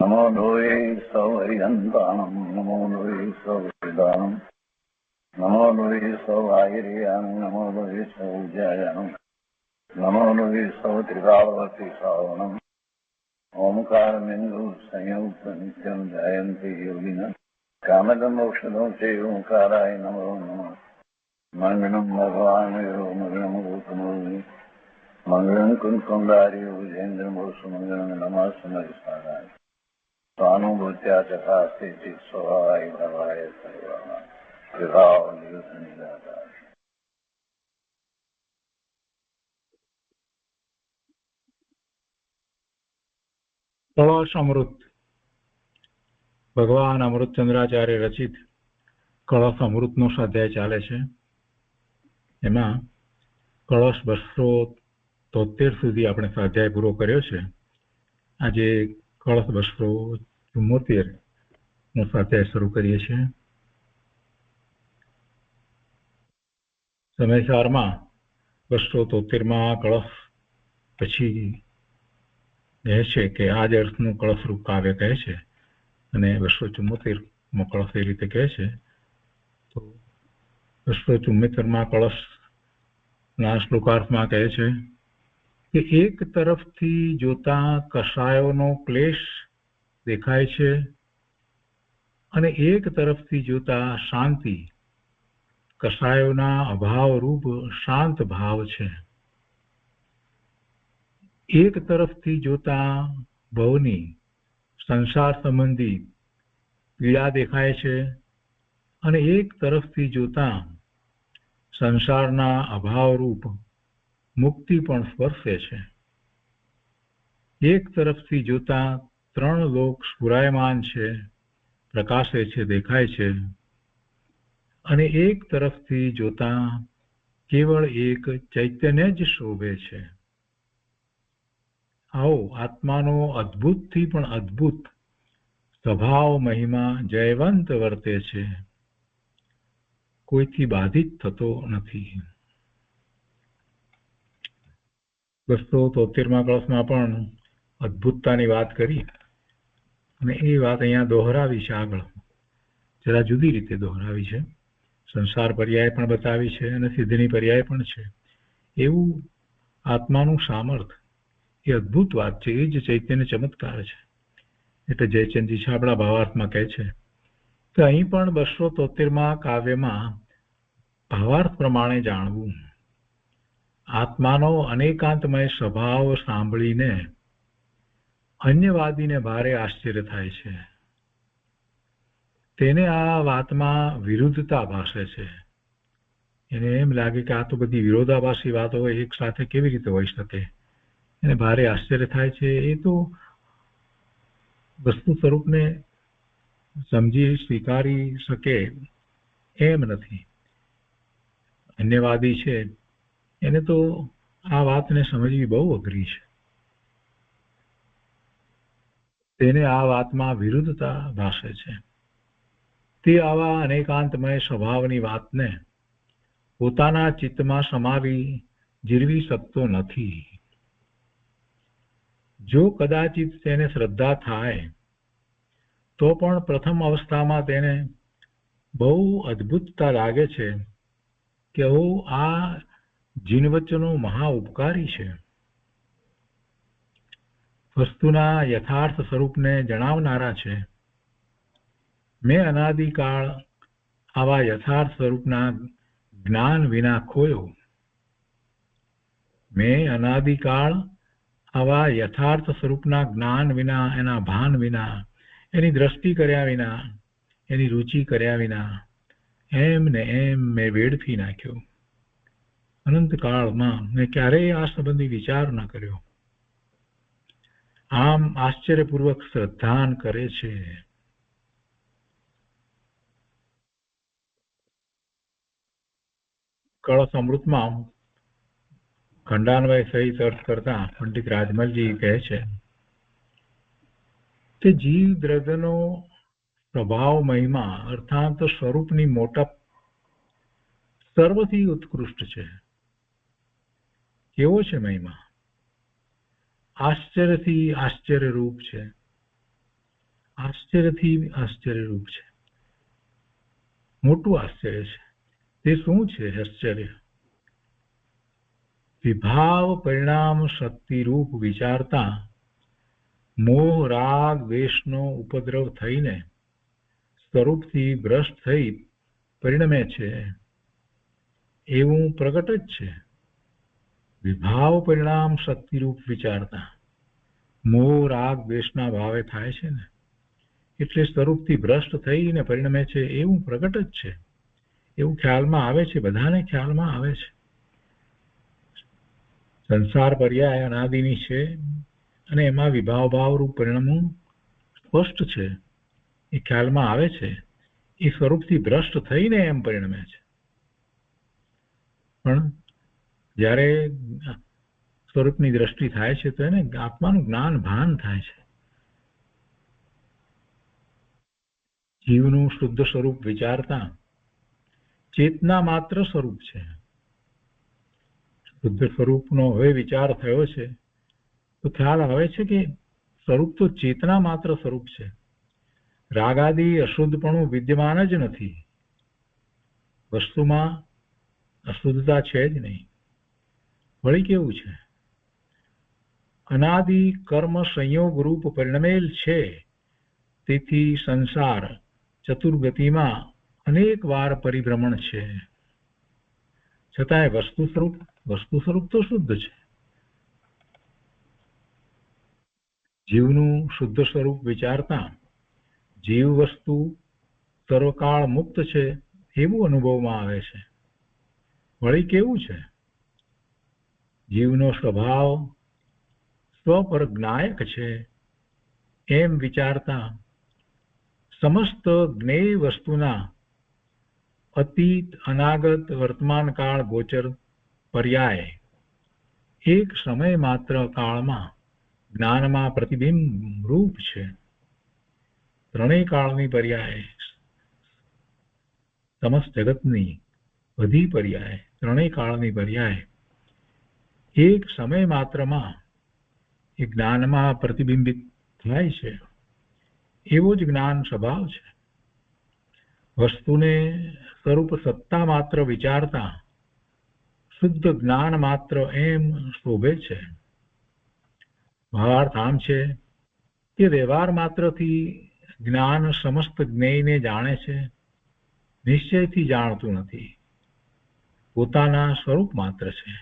નમો લોહે સૌહરિહંતાણમ નમો લોહે સૌહૃદાનમ નમો લોહે સૌઆયર્યાણમ નમો લોહે સૌજ્યાયાણમ નમો લોહે સૌત્રિકાળવતી શ્રાવણમ ઓમકાર બિંદુ સંયુક્ત નિત્યમ જયંતિ યોગિના કામદમ ઔષધો છે ઓંકારાય નમો નમઃ મંગળમ ભગવાન મંગળમ ગૌતમોર્મિ મંગળમ કુંકુંડાર્ય વિજેન્દ્રમોષ મંગળમ નમઃ સમયસારાય સ્વાનુભૂત્યા ચકાસ્તિ સ્વભાવાય ભવાય સર્વમાં વિભાવ નિરુદ્ધ નિરાકાર. કળશ અમૃત ભગવાન અમૃતચંદ્રાચાર્ય રચિત કળશ અમૃતનો સ્વાધ્યાય ચાલે છે. એમાં કળશ 273 સુધી આપણે સ્વાધ્યાય પૂરો કર્યો છે. આજે કળશ 274 નો સ્વાધ્યાય શરૂ કરીએ છીએ. સમયસારમાં 273માં કળશ પછી કહે છે કે આ જ અર્થનું કળશરૂપ કાવ્ય કહે છે અને 274માં કળશ એ રીતે કહે છે. તો 274માં કળશના શ્લોકાર્થમાં કહે છે કે એક તરફથી જોતા કષાયોનો ક્લેશ દેખાય છે અને એક તરફથી જોતા શાંતિ કષાયોના અભાવરૂપ શાંત ભાવ છે. એક તરફથી જોતા ભવની સંસાર સંબંધી પીડા દેખાય છે અને એક તરફથી જોતા સંસારના અભાવરૂપ મુક્તિ પણ સ્પર્શે છે. એક તરફથી જોતા 3 લોક સ્ફુરાયમાન છે, પ્રકાશે છે, દેખાય છે અને એક તરફથી જોતા કેવળ એક ચૈતન્ય જ શોભે છે. આવો આત્માનો અદ્ભુતથી પણ અદ્ભુત સ્વભાવ મહિમા જયવંત વર્તે છે, કોઈથી બાધિત થતો નથી. 273માં કળશમાં પણ અદ્ભુતતાની વાત કરી અને એ વાત અહીંયા દોહરાવી છે. આગળ જરા જુદી રીતે દોહરાવી છે. સંસાર પર્યાય પણ બતાવી છે અને સિદ્ધની પર્યાય પણ છે. એવું આત્માનું સામર્થ્ય એ અદ્ભુત વાત છે. એ જ ચૈતન્ય ચમત્કાર છે. એટલે જયચંદજી છાબડા ભાવાર્થમાં કહે છે કે અહીં પણ 273માં કાવ્યમાં ભાવાર્થ પ્રમાણે જાણવું. આત્માનો અનેકાંતમય સ્વભાવ સાંભળીને અન્યવાદીને ભારે આશ્ચર્ય થાય છે. તેને આ વાતમાં વિરુદ્ધતા ભાસે છે. એને એમ લાગે કે આ તો બધી વિરોધાભાસી વાતો એક સાથે કેવી રીતે હોઈ શકે. એને ભારે આશ્ચર્ય થાય છે. એ તો વસ્તુ સ્વરૂપને સમજી સ્વીકારી શકે એમ નથી. અન્યવાદી છે એને તો આ વાતને સમજવી બહુ અઘરી છે. તેને આ વાતમાં વિરુદ્ધતા ભાસે છે. તે આવા અનેકાંતમય સ્વભાવની વાતને પોતાના ચિત્તમાં સમાવી જીરવી શકતો નથી. જો કદાચિત તેને શ્રદ્ધા થાય તો પણ પ્રથમ અવસ્થામાં તેને બહુ અદ્ભુતતા લાગે છે કે આ જીનવચનો મહા ઉપકારી છે. વસ્તુના યથાર્થ સ્વરૂપને જણાવનારા છે. મેં અનાદિકાળ આવા યથાર્થ સ્વરૂપના જ્ઞાન વિના ખોયો. મેં અનાદિકાળ આવા યથાર્થ સ્વરૂપના જ્ઞાન વિના, એના ભાન વિના, એની દ્રષ્ટિ કર્યા વિના, એની રુચિ કર્યા વિના એમ ને એમ મેં વેડફી નાખ્યો. અનંતકાળમાં મેં ક્યારેય આ સંબંધી વિચાર ન કર્યો. આમ આશ્ચર્યપૂર્વક શ્રદ્ધાન કરે છે. કળશ અમૃતમાં ખંડાન્વય સહિત અર્થ કરતા પંડિત રાજમલજી કહે છે કે જીવ દ્રવ્યનો સ્વભાવ મહિમા અર્થાત સ્વરૂપની મોટપ સર્વથી ઉત્કૃષ્ટ છે. કેવો છે મહિમા? આશ્ચર્યથી આશ્ચર્યરૂપ છે. આશ્ચર્યથી આશ્ચર્યરૂપ છે, મોટું આશ્ચર્ય છે. તે શું છે આશ્ચર્ય? વિભાવ પરિણામ શક્તિરૂપ વિચારતા મોહ રાગ દ્વેષનો ઉપદ્રવ થઈને સ્વરૂપથી ભ્રષ્ટ થઈ પરિણમે છે એવું પ્રગટ જ છે. વિભાવ પરિણામ શક્તિરૂપ વિચારતા મોહ રાગ દ્વેષના ભાવે થાય છે ને, એટલે સ્વરૂપથી ભ્રષ્ટ થઈને પરિણમે છે એવું પ્રગટ જ છે, એવું ખ્યાલમાં આવે છે, બધાને ખ્યાલમાં આવે છે. સંસાર પર્યાય અનાદિની છે અને એમાં વિભાવ ભાવરૂપ પરિણામો સ્પષ્ટ છે, એ ખ્યાલમાં આવે છે. એ સ્વરૂપથી ભ્રષ્ટ થઈને એમ પરિણમે છે. પણ જ્યારે સ્વરૂપની દ્રષ્ટિ થાય છે તો એને આત્માનું જ્ઞાન ભાન થાય છે. જીવનું શુદ્ધ સ્વરૂપ વિચારતા ચેતના માત્ર સ્વરૂપ છે. શુદ્ધ સ્વરૂપનો હવે વિચાર થયો છે તો ખ્યાલ આવે છે કે સ્વરૂપ તો ચેતના માત્ર સ્વરૂપ છે. રાગાદિ અશુદ્ધપણું વિદ્યમાન જ નથી. વસ્તુમાં અશુદ્ધતા છે જ નહીં. વળી કેવું છે? અનાદિ કર્મ સંયોગ રૂપ પરિણમેલ છે. તેથી સંસાર ચતુર્ગતિમાં અનેક વાર પરિભ્રમણ છે. છતાંય વસ્તુ સ્વરૂપ તો શુદ્ધ છે. જીવનું શુદ્ધ સ્વરૂપ વિચારતા જીવ વસ્તુ સર્વકાળ મુક્ત છે એવું અનુભવમાં આવે છે. વળી કેવું છે? જીવનો સ્વભાવ સ્વપર જ્ઞાયક છે એમ વિચારતા સમસ્ત જ્ઞેય વસ્તુના અતીત અનાગત વર્તમાન કાળ ગોચર પર્યાય એક સમય માત્ર કાળમાં જ્ઞાનમાં પ્રતિબિંબ રૂપ છે. ત્રણેય કાળની પર્યાય સમસ્ત જગતની બધી પર્યાય ત્રણેય કાળની પર્યાય એક સમય માત્રમાં એ જ્ઞાનમાં પ્રતિબિંબિત થાય છે. એવો જ જ્ઞાન સ્વભાવ છે. વસ્તુને સ્વરૂપ સત્તા માત્ર વિચારતા શુદ્ધ જ્ઞાન માત્ર એમ શોભે છે. ભાવાર્થ આમ છે કે વ્યવહાર માત્રથી જ્ઞાન સમસ્ત જ્ઞેયને જાણે છે, નિશ્ચયથી જાણતું નથી. પોતાના સ્વરૂપ માત્ર છે.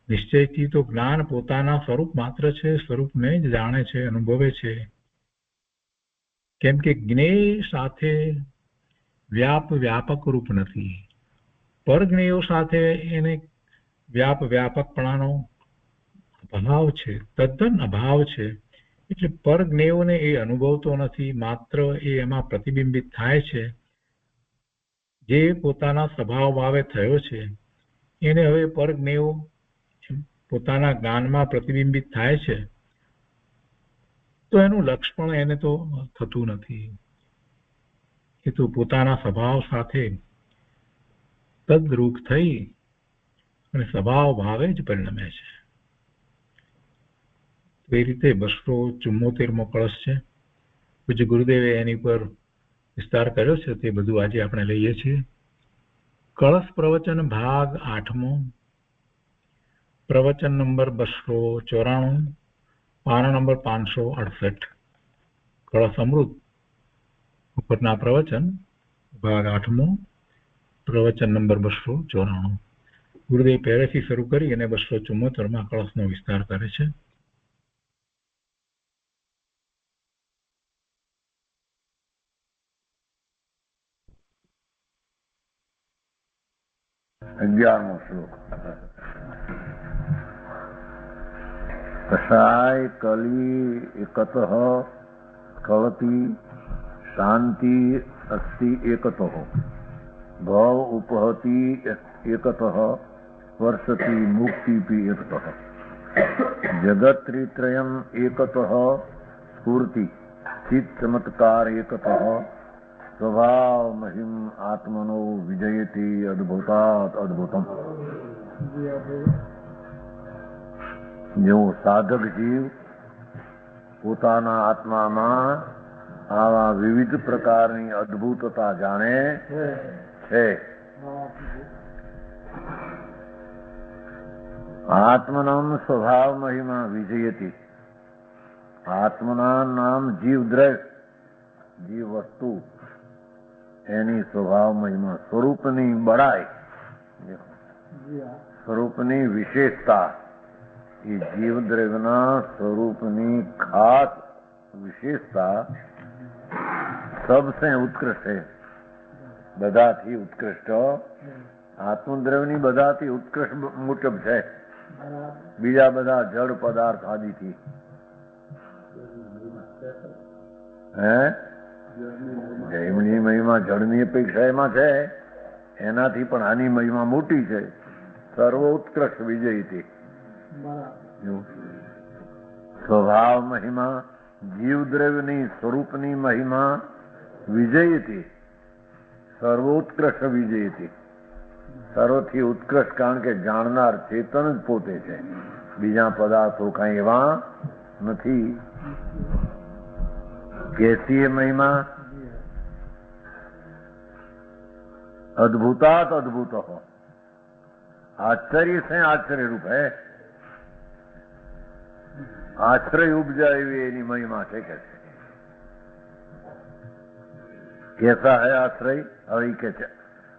નિશ્ચયથી તો જ્ઞાન પોતાના સ્વરૂપ માત્ર છે, સ્વરૂપને જ જાણે છે, અનુભવે છે. કેમ કે જ્ઞેય સાથે વ્યાપક રૂપ નથી. પરજ્ઞેયો સાથે એને વ્યાપકપણાનો અભાવ છે, તદ્દન અભાવ છે. એટલે પરજ્ઞેયોને એ અનુભવતો નથી, માત્ર એ એમાં પ્રતિબિંબિત થાય છે. જે પોતાના સ્વભાવ ભાવે થયો છે એને હવે પરજ્ઞેયો પોતાના જ્ઞાનમાં પ્રતિબિંબિત થાય છે તો એનું લક્ષણ એને તો થતું નથી. એ તો પોતાના સ્વભાવ સાથે તદ્રૂપ થઈ અને સ્વભાવ ભાવે જ પરિણમે છે. એ રીતે 274મો કળશ છે. પૂજ્ય ગુરુદેવે એની પર વિસ્તાર કર્યો છે, તે બધું આજે આપણે લઈએ છીએ. કળશ પ્રવચન ભાગ 8મો, પ્રવચન નંબર 294, પાના નંબર 568. કળશ અમૃત ઉપરના પ્રવચન ભાગ 8મો, પ્રવચન નંબર 294. ગુરુદેવ પહેલેથી શરૂ કરી અને 274માં કળશનો વિસ્તાર કરે છે. અગિયારમો શ્લોક. કષાય કલી એકતઃ કળતી શાંતિ અસ્તિ એકતઃ ભવ ઉપહતિ એકતઃ સ્પર્શતિ મુક્તિપી એકતઃ જગત્ત્રિત્રયમ એકતઃ સ્ફૂર્તિ ચિત્ત ચમત્કાર એકતઃ સ્વભાવ મહિમ આત્મનો વિજયતી અદ્ભુતાત અદ્ભુતમ. જેવો સાધક જીવ પોતાના આત્મામાં આવા વિવિધ પ્રકારની અદ્ભુતતા જાણે છે. આત્મનામ સ્વભાવ મહિમા વિજયતી. આત્મના નામ જીવ દ્રવ્ય, જીવ વસ્તુ, એની સ્વભાવ મહિમા, સ્વરૂપની બળાઈ, સ્વરૂપની વિશેષતા, એ જીવ દ્રવ્યના સ્વરૂપની ખાસ વિશેષતા સબસે ઉત્કૃષ્ટ છે. બધાથી ઉત્કૃષ્ટ આત્મદ્રવ્યની બધાથી ઉત્કૃષ્ટ મુજબ છે. બીજા બધા જડ પદાર્થ આદિથી એમની મહિમા જળની અપેક્ષા એમાં છે, એનાથી પણ આની મહિમા મોટી છે. સર્વ ઉત્કૃષ્ટ વિજયથી. સ્વભાવ મહિમા, જીવ દ્રવ્યની સ્વરૂપની મહિમા વિજયથી, સર્વોત્કૃષ્ટ વિજયથી. સર્વથી ઉત્કૃષ્ટ, કારણ કે જાણનાર ચેતન જ પોતે છે. બીજા પદાર્થો કઈ એવા નથી. कैसी महिमा? अद्भुतात अद्भुत हो, आश्चर्य से आश्चर्य रूप है. आश्रय उपजा एनी महिमा છે. कैसा है आश्रय? હવે કે છે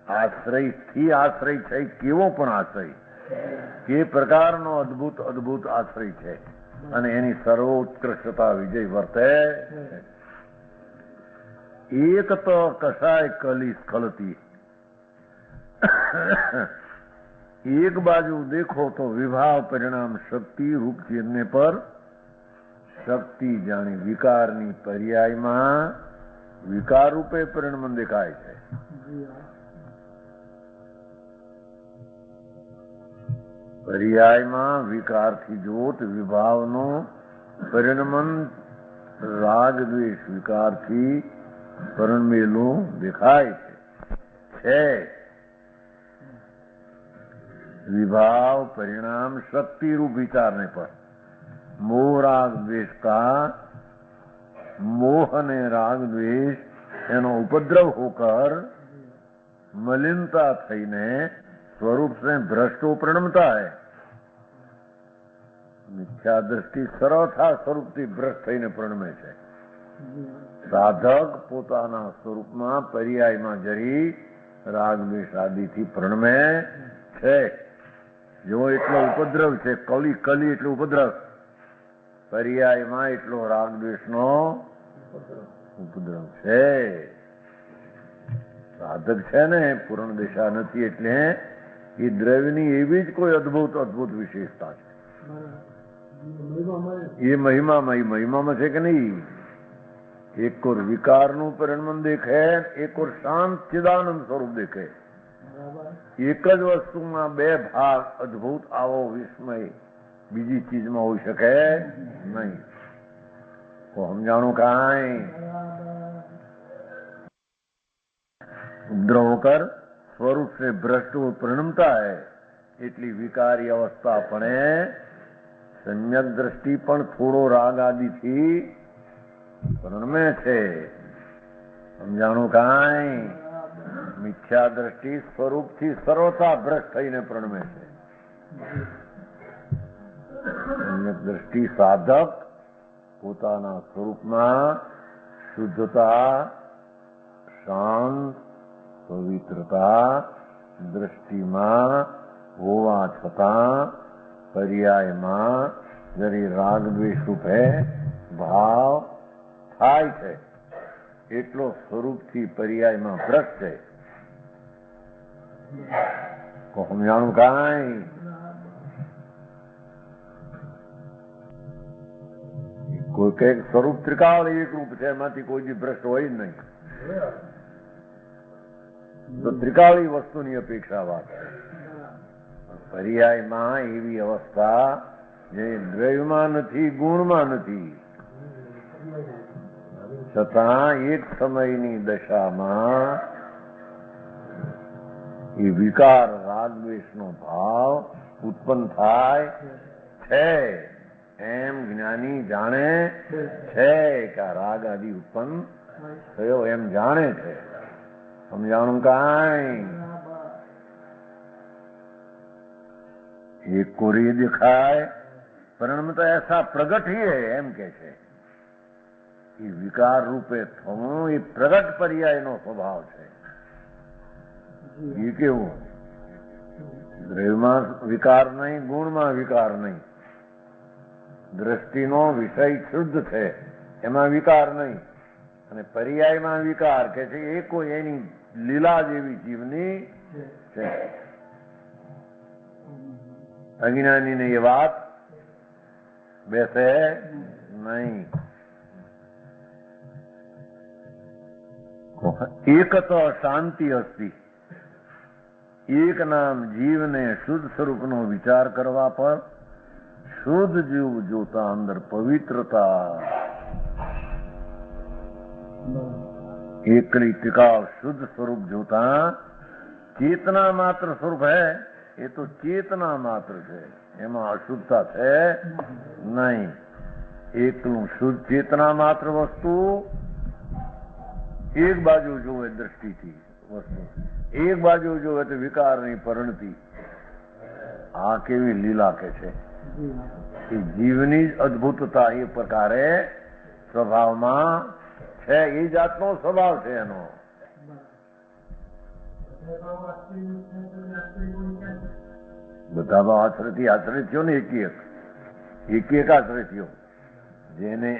આશ્રય થી આશ્રય છે. કેવો પણ આશ્રય, કે પ્રકારનો અદ્ભુત અદ્ભુત આશ્રય છે, અને એની સર્વોત્કૃષ્ટતા વિજય વર્તે. એક તો કસાય કલી સ્ખલતી. એક બાજુ દેખો તો વિભાવ પરિણામ શક્તિ રૂપ ચિહ્ન પર શક્તિ જાણી વિકારની પર્યાયમાં વિકાર રૂપે પરિણમન દેખાય છે. પર્યાયમાં વિકારથી જોત વિભાવનો પરિણમન રાગ દ્વેષ વિકારથી પરિણમેલું દેખાય છે. विभाव परिणाम शक्ति रूप विचारने पर मोह राग द्वेष का, मोह ने राग द्वेष एनो उपद्रव होकर मलिनता थईने स्वरूप से भ्रष्टो परिणमता है. मिथ्या दृष्टि सर्वथा स्वरूप थी भ्रष्ट थईने परिणमे છે. સાધક પોતાના સ્વરૂપમાં પર્યાયમાં જરી રાગ દ્વેષ આદિથી પરિણમે છે. જો એટલો ઉપદ્રવ છે, કલી કલી એટલો ઉપદ્રવ, પર્યાયમાં એટલો રાગ દ્વેષનો ઉપદ્રવ છે. સાધક છે ને પૂર્ણ દિશા નથી, એટલે એ દ્રવ્યની એવી જ કોઈ અદભુત અદભુત વિશેષતા છે. એ મહિમામાં છે કે નહીં? એક ઓર વિકારનું પરિણમન દેખે, એક ઓર શાંત ચિદાનંદ સ્વરૂપ દેખે. એક જ વસ્તુમાં બે ભાગ અદભુત આવો વિસ્મય બીજી ચીજમાં હોઈ શકે નહીં. તો સમજાણું કાંઈ ઉપદ્રવ कर स्वरूप से भ्रष्ट परिणमता है. એટલી વિકારી અવસ્થા પણ સમ્યક દ્રષ્ટિ પણ થોડો રાગ આદિથી પરિણમે છે. સમજાણું કાંઈ? મિથ્યા દ્રષ્ટિ સ્વરૂપથી સર્વતા ભ્રષ્ટ થઈને પરિણમે છે. સમ્યક દ્રષ્ટિ સાધક પોતાના સ્વરૂપમાં શુદ્ધતા, શાંત, પવિત્રતા દ્રષ્ટિમાં હોવા છતાં પર્યાયમાં જરી રાગ દ્વેષ રૂપે ભાવ થાય છે. એટલો સ્વરૂપથી પર્યાયમાં ભ્રષ્ટ છે. સમજાણું કાંઈ? કોઈ કઈક સ્વરૂપ ત્રિકાળ એક રૂપ છે, એમાંથી કોઈ ભ્રષ્ટ હોય જ નહીં. તો ત્રિકાળી વસ્તુની અપેક્ષા વાત છે. પર્યાયમાં એવી અવસ્થા જે દ્રવ્યમાં નથી, ગુણમાં નથી, છતાં એક સમયની દશામાં એ વિકાર રાગ દ્વેષનો ભાવ ઉત્પન્ન થાય છે. એમ જ્ઞાની જાણે છે કે આ રાગ આદિ ઉત્પન્ન થયો એમ જાણે છે, સમજાણું કાંઈ એક કોરી દેખાય પરિણામ તો એસા પ્રગટ ही है એમ કે છે. એ વિકાર રૂપે થવું એ પ્રગટ પર્યાયનો સ્વભાવ છે. એ કેવું દ્રવ્યમાં વિકાર નહીં, ગુણમાં વિકાર નહીં, દ્રષ્ટિનો વિષય શુદ્ધ છે એમાં વિકાર નહીં, અને પર્યાયમાં વિકાર કે છે એ કોઈ એની લીલા જેવી જીવની છે. અજ્ઞાનીને એ વાત બેસે નહીં. એક તો શાંતિ અસ્તિ, એક નામ જીવને શુદ્ધ સ્વરૂપનો વિચાર કરવા પર શુદ્ધ જીવ જોતા અંદર પવિત્રતા, એકલી ટિકાવ શુદ્ધ સ્વરૂપ જોતા ચેતના માત્ર સ્વરૂપ है, એ તો ચેતના માત્ર છે, એમાં અશુદ્ધતા છે નહીં. એકલું શુદ્ધ ચેતના માત્ર વસ્તુ એક બાજુ જોવે દ્રષ્ટિથી વસ્તુ, એક બાજુ જોવે તો વિકારની પરિણતિ. આ કેવી લીલા કે છે. એ જીવની જ અદભુતતા એ પ્રકારે સ્વભાવમાં છે, એ જાતનો સ્વભાવ છે એનો. બધા આશ્રયથી આશ્રય થયો ને એક આશ્રય થયો, જેને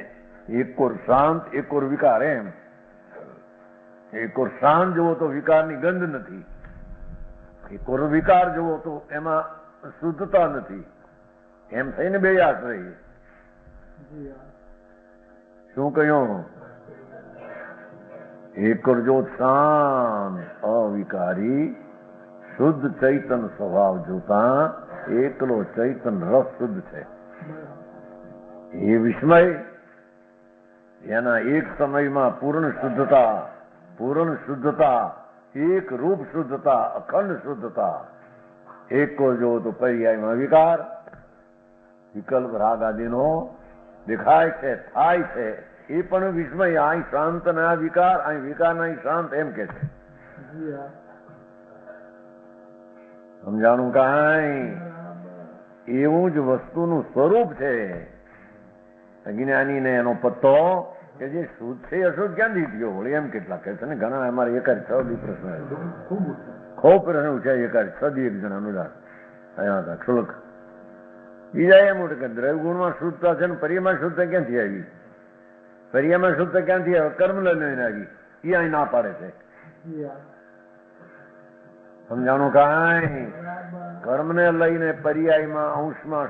એક કોર શાંત એક કોર વિકાર, એમ એક કોર શાંત જુઓ તો વિકારની ગંધ નથી, એક કોર વિકાર જુઓ તો એમાં શુદ્ધતા નથી, એમ થઈને બે આશ્રય. શું કહ્યું? એક કોર જો શાંત અવિકારી શુદ્ધ ચૈતન સ્વભાવ જોતા એકલો ચૈતન રસ શુદ્ધ છે. એ વિસ્મય એના એક સમયમાં પૂર્ણ શુદ્ધતા, એક રૂપ શુદ્ધતા, અખંડ શુદ્ધતા. એક કો જો તો પર્યાયમાં વિકાર, વિકલ્પ રાગ આદિનો દેખાય છે, થાય છે, એ પણ વિસ્મય. અહીં શાંત ના વિકાર, અહીં વિકાર ના શાંત, એમ કે છે. સમજાણું કાંઈ? એવું જ વસ્તુનું સ્વરૂપ છે. અજ્ઞાનીને એનો પત્તો કે જે શુદ્ધ છે અશુદ્ધ ક્યાંથી થયો વળી, એમ કેટલા કહે છે ને. ઘણા અમારે એકાદ 6 પ્રશ્ન ખૂબ પ્રશ્ન ઉઠ્યા, એકાદ 6 એક જણા અનુદાન અહીંયા હતા ક્ષુલક. બીજા એમ ઉઠે કે દ્રવ્ય ગુણમાં શુદ્ધતા છે ને પર્યામાં શુદ્ધતા ક્યાંથી આવી? પર્યામાં શુદ્ધતા ક્યાંથી આવે? કર્મ લઈને આવી, એ અહીં ના પાડે છે. સમજાણું કાંઈ? કર્મને લઈને પર્યાયમાં અંશમાં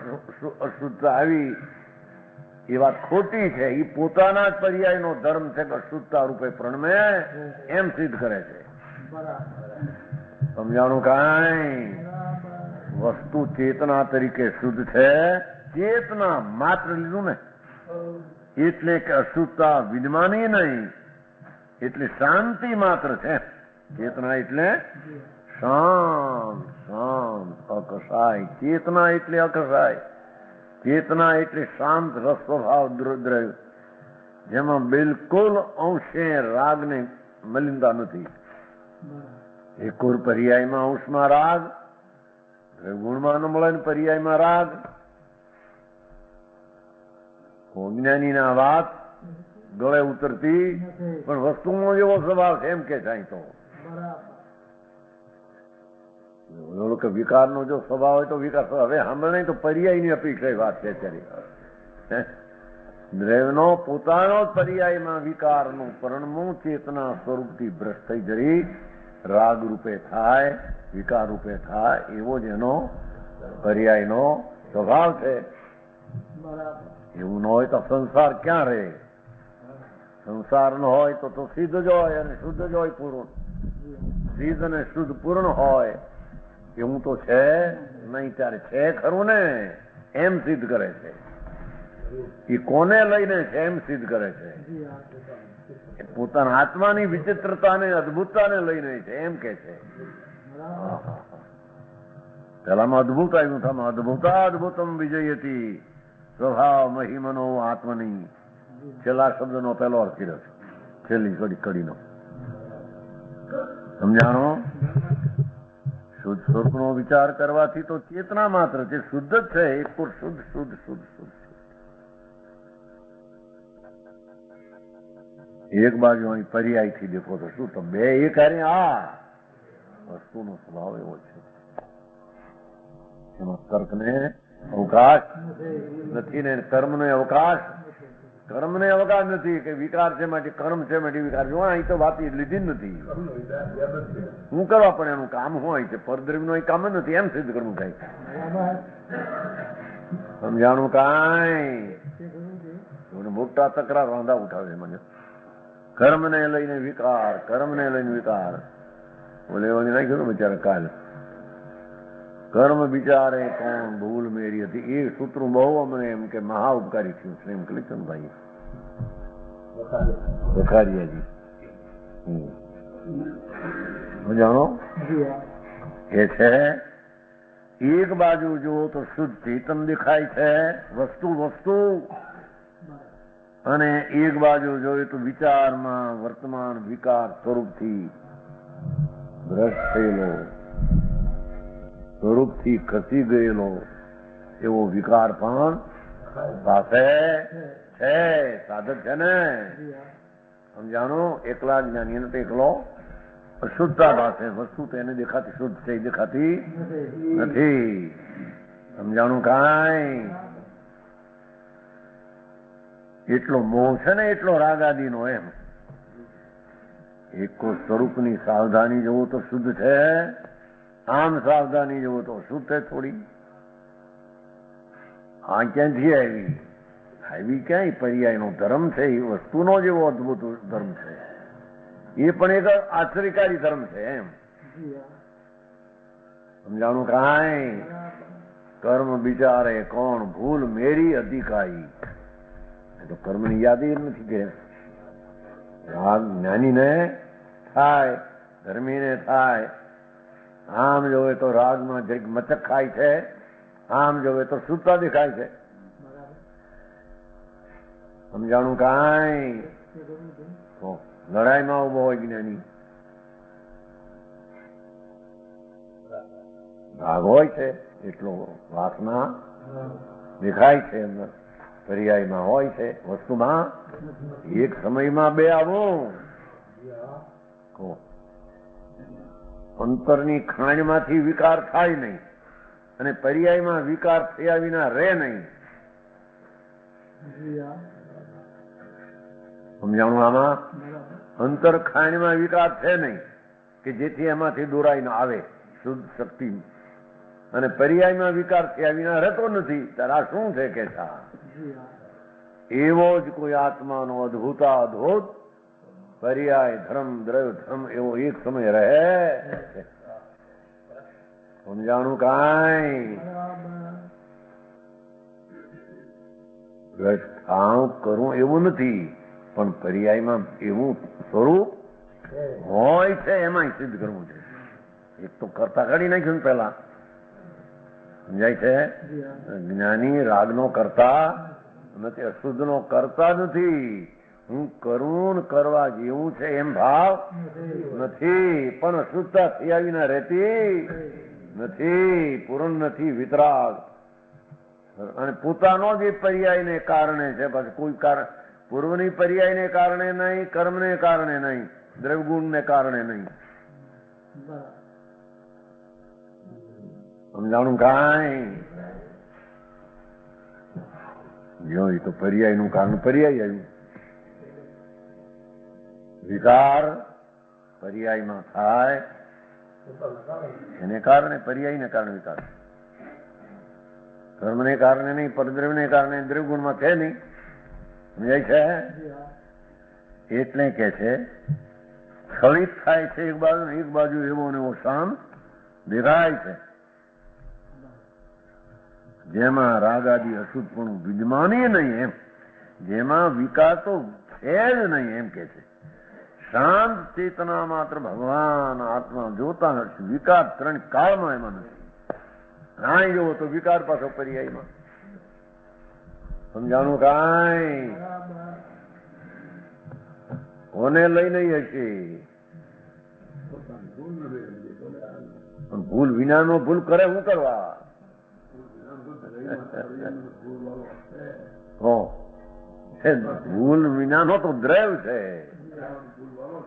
અશુદ્ધતા આવી એ વાત ખોટી છે. એ પોતાના જ પર્યાયનો ધર્મ છે કે અશુદ્ધતા રૂપે પ્રણમે, એમ સિદ્ધ કરે છે. સમજાણું કાંઈ? વસ્તુ ચેતના તરીકે શુદ્ધ છે, ચેતના માત્ર લીધું ને એટલે કે અશુદ્ધતા વિદ્યમાની નહીં, એટલે શાંતિ માત્ર છે. ચેતના એટલે શાંત, અકસાય. ચેતના એટલે અકસાય, ચેતના એટલે શાંત રસ સ્વભાવ દ્રવ્ય, જેમાં બિલકુલ અંશે રાગને મલિનતા નથી. એકોર પર્યાયમાં અંશમાં રાગ, ગુણમાં ન મળે ને પર્યાયમાં રાગ. જ્ઞાનીના વાત ગળે ઉતરતી પણ વસ્તુનો એવો સ્વભાવ છે, એમ કે થાય તો વિકારનો જો સ્વભાવ હોય તો વિકાર. હવે સાંભળ નહીં તો પર્યાયની અપેક્ષા વાત છે અત્યારે. દ્રવ્યનો પોતાનો જ પર્યાયમાં વિકારનું પરિણમું ચેતના સ્વરૂપથી ભ્રષ્ટ થઈ જઈ રાગ રૂપે થાય, વિકાર રૂપે થાય, એવો જ એનો પર્યાયનો સ્વભાવ છે. એવું ન હોય તો સંસાર ક્યાં રહે? સંસાર ન હોય તો સિદ્ધ જ હોય અને શુદ્ધ જ હોય પૂર્ણ. સિદ્ધ અને શુદ્ધ પૂર્ણ હોય એવું તો છે નહીં. ત્યારે છે ખરું ને, એમ સિદ્ધ કરે છે. એ કોને લઈને છે એમ સિદ્ધ કરે છે. પોતાના આત્માની વિચિત્રતાને અદભુતતાને લઈને છે, એમ કે છે. પેલામાં અદભુત આવ્યું હતું, અદભુતમ વિજયતી સ્વભાવ મહિમનો આત્મની. છેલ્લા શબ્દનો પહેલો અર્થ કર્યો છે. છેલ્લી કડીનો સમજાણો. શુદ્ધ સ્વરૂપનો વિચાર કરવાથી તો ચેતના માત્ર છે, શુદ્ધ જ છે, એક તો શુદ્ધ શુદ્ધ શુદ્ધ શુદ્ધ. એક બાજુ અહીં પર્યાયથી દેખો તો શું તો બે એક હારે આ વસ્તુનો સ્વભાવ એવો છે, એમાં તર્કને અવકાશ નથી ને કર્મને અવકાશ નથી કે વિકાર છે માટે કર્મ છે માટે વિકાર છે. અહીં તો વાત લીધી જ નથી. શું કરવા પણ એનું કામ હોય છે, પરદ્રવ્ય નું કામ જ નથી, એમ સિદ્ધ કરવું થાય. સમજાણું કાંઈ મોટા તકરાર વાંધા ઉઠાવે મને. કર્મને લઈને વિકાર બોલે નાખ્યું બિચારા કાલ કર્મ બિચારે કોણ ભૂલ મેરી હતી. એ સૂત્ર બહુ અમને એમ કે મહા ઉપકારી થયું છે એમ કલિચંદભાઈ વખારિયાજી જાણો એ છે. એક બાજુ જુઓ તો શુદ્ધ ચેતન દેખાય છે, વસ્તુ અને એક બાજુ જોઈએ તો વિચારમાં વર્તમાન વિકાર સ્વરૂપથી ભ્રષ્ટ થયેલો, સ્વરૂપથી ખસી ગયેલો એવો વિકાર પણ પાસે છે. સાધક છે ને સમજાણો. એકલા જ્ઞાની ને એકલો અશુદ્ધતા પાસે વસ્તુ તો એને દેખાતી શુદ્ધ છે, દેખાતી નથી. સમજાણું કાંઈ. એટલો મોહ છે ને એટલો રાગ આદિનો એમ. એક સ્વરૂપની સાવધાની જવો તો શુદ્ધ છે, આમ સાવધાની જવો તો શુદ્ધ છે થોડી. આ ક્યાંથી આવી ક્યાંય પર્યાયનો ધર્મ છે, એ વસ્તુનો જેવો અદભુત ધર્મ છે, એ પણ એક આશ્ચર્યકારી ધર્મ છે એમ. સમજાણું કાંઈ. કર્મ બિચારે કોણ ભૂલ મેરી અધિકારી. તો કર્મની યાદી નથી કે રાગ જ્ઞાનીને થાય, ધર્મીને થાય. આમ જોવે તો રાગમાં જરીક મચક ખાય છે, આમ જોવે તો સુતા દેખાય છે. સમજાણું કાંઈ. તો લડાઈમાં ઉભો હોય જ્ઞાની, રાગ હોય છે એટલો વાસના દેખાય છે અંદર, પર્યાયમાં હોય છે, વસ્તુમાં એક સમયમાં બે આવું. અંતરની ખાણમાંથી વિકાર થાય નહીં અને પર્યાયમાં વિકાર થયા વિના રહે નહીં. સમજાણું. આમાં અંતર ખાણમાં વિકાર છે નહીં કે જેથી એમાંથી દોરાઈ ન આવે શુદ્ધ શક્તિ, અને પર્યાયમાં વિકાર થયા વિના રહેતો નથી. તારા શું છે કે એવો જ કોઈ આત્માનો અદભુત પર્યાય ધર્મ દ્રવ્ય ધર્મ એવો એક સમય રહે. સમજાણું કાંઈ. ભ્રષ્ટાણું કરવું એવું નથી, પણ પર્યાયમાં એવું સ્વરૂપ હોય છે એમાં સિદ્ધ કરવું છે. એક તો કરતા કાઢી નાખ્યું પેલા. સમજાય છે. જ્ઞાની રાગનો કરતા નથી, અશુદ્ધનો કરતા નથી. હું કરું કરવા જેવું છે એમ ભાવ નથી, પણ અશુદ્ધતા થયા વિના રહેતી નથી, પૂર્ણ નથી વિતરાગ. અને પોતાનો જ પર્યાયને કારણે છે, પછી કોઈ કારણ પૂર્વની પર્યાયને કારણે નહીં, કર્મને કારણે નહીં, દ્રવ્યગુણને કારણે નહીં. સમજાણું કાંઈ. જોઈ તો પર્યાયનું કારણ પર્યાય આવ્યું. વિકાર પર્યાયમાં થાય એને કારણે, પર્યાયને કારણે વિકાર. કર્મને કારણે નહીં, પરદ્રવ્યને કારણે દ્રવ્યગુણમાં છે નહીં. સમજાય છે. એટલે કે છે સ્થળિત થાય છે એક બાજુ, એક બાજુ એવો ને એવો શાંત દેખાય છે, જેમાં રાગ આદિ અશુદ્ધપણું વિદ્યમાની નહીં એમ, જેમાં વિકાર તો છે જ નહીં એમ કે છે. શાંત ચેતના માત્ર ભગવાન આત્મા જોતા નથી. વિકાર ત્રણ કાળમાં એમાં નથી. નાય જોવો તો વિકાર પાછો પર્યાયમાં. સમજાણું કાંઈ. કોને લઈને હશે? ભૂલ વિનાનો ભૂલ કરે શું કરવા? ભૂલ વિનાનો તો દ્રવ છે,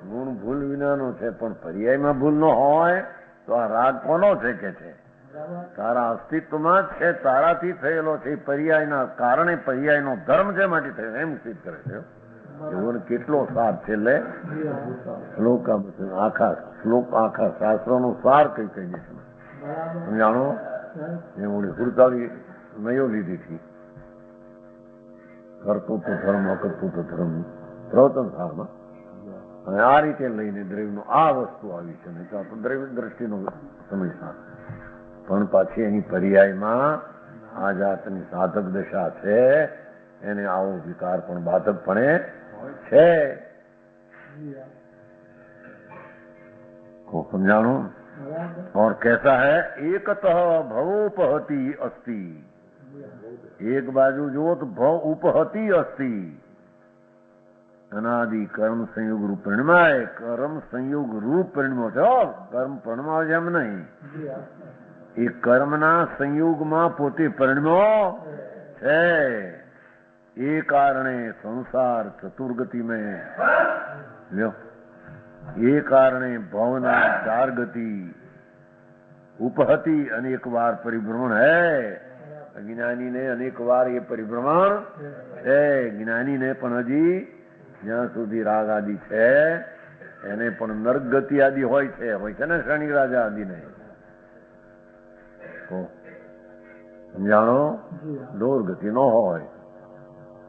ગુણ ભૂલ વિનાનો છે, પણ પર્યાયમાં ભૂલ ન હોય તો આ રાગ કોનો છે કે છે? તારા અસ્તિત્વમાં જ છે, તારાથી થયેલો છે, પર્યાયના કારણે પર્યાયનો ધર્મ છે માટે થયો એમ સિદ્ધ કરે છે. એવો કેટલો સાર છે. એટલે શ્લોક આખા શાસ્ત્રનો સાર કઈ કઈ છે જાણો. એ ઓળી સુરતાલી નયો લીધી હતી, કરતું તો ધર્મ અકરતું તો ધર્મ પ્રવચન સારમાં, અને આ રીતે લઈને દ્રવ્યનો આ વસ્તુ આવી છે. નહીં તો દ્રવ્ય દ્રષ્ટિનો સમય સાર, પણ પાછી એની પર્યાયમાં આ જાતની સાધક દશા છે, એને આવો વિકાર પણ બાધકપણે છે. समझाणो. और कैसा है? एकतः भव उपहति अस्ति. एक बाजू जो तो भव उपहति अस्ति, अनादि कर्म संयोग रूप परिणमाय. कर्म संयोग रूप परिणमो छो, कर्म परिणमाव જેમ નહીં, એ કર્મના સંયોગમાં પોતે પરિણમો છે. એ કારણે સંસાર ચતુર્ગતિ में એ કારણે ભવના ચાર ગતિ ઉપહતિ અનેક વાર પરિભ્રમણ હૈ. જ્ઞાની ને અનેક વાર એ પરિભ્રમણ છે. જ્ઞાની ને પણ હજી જ્યાં સુધી રાગ આદિ છે એને પણ નર્ક ગતિ આદિ હોય છે ને શનિ રાજા આદિ ને. સમજાણો? દોર ગતિ નો હોય.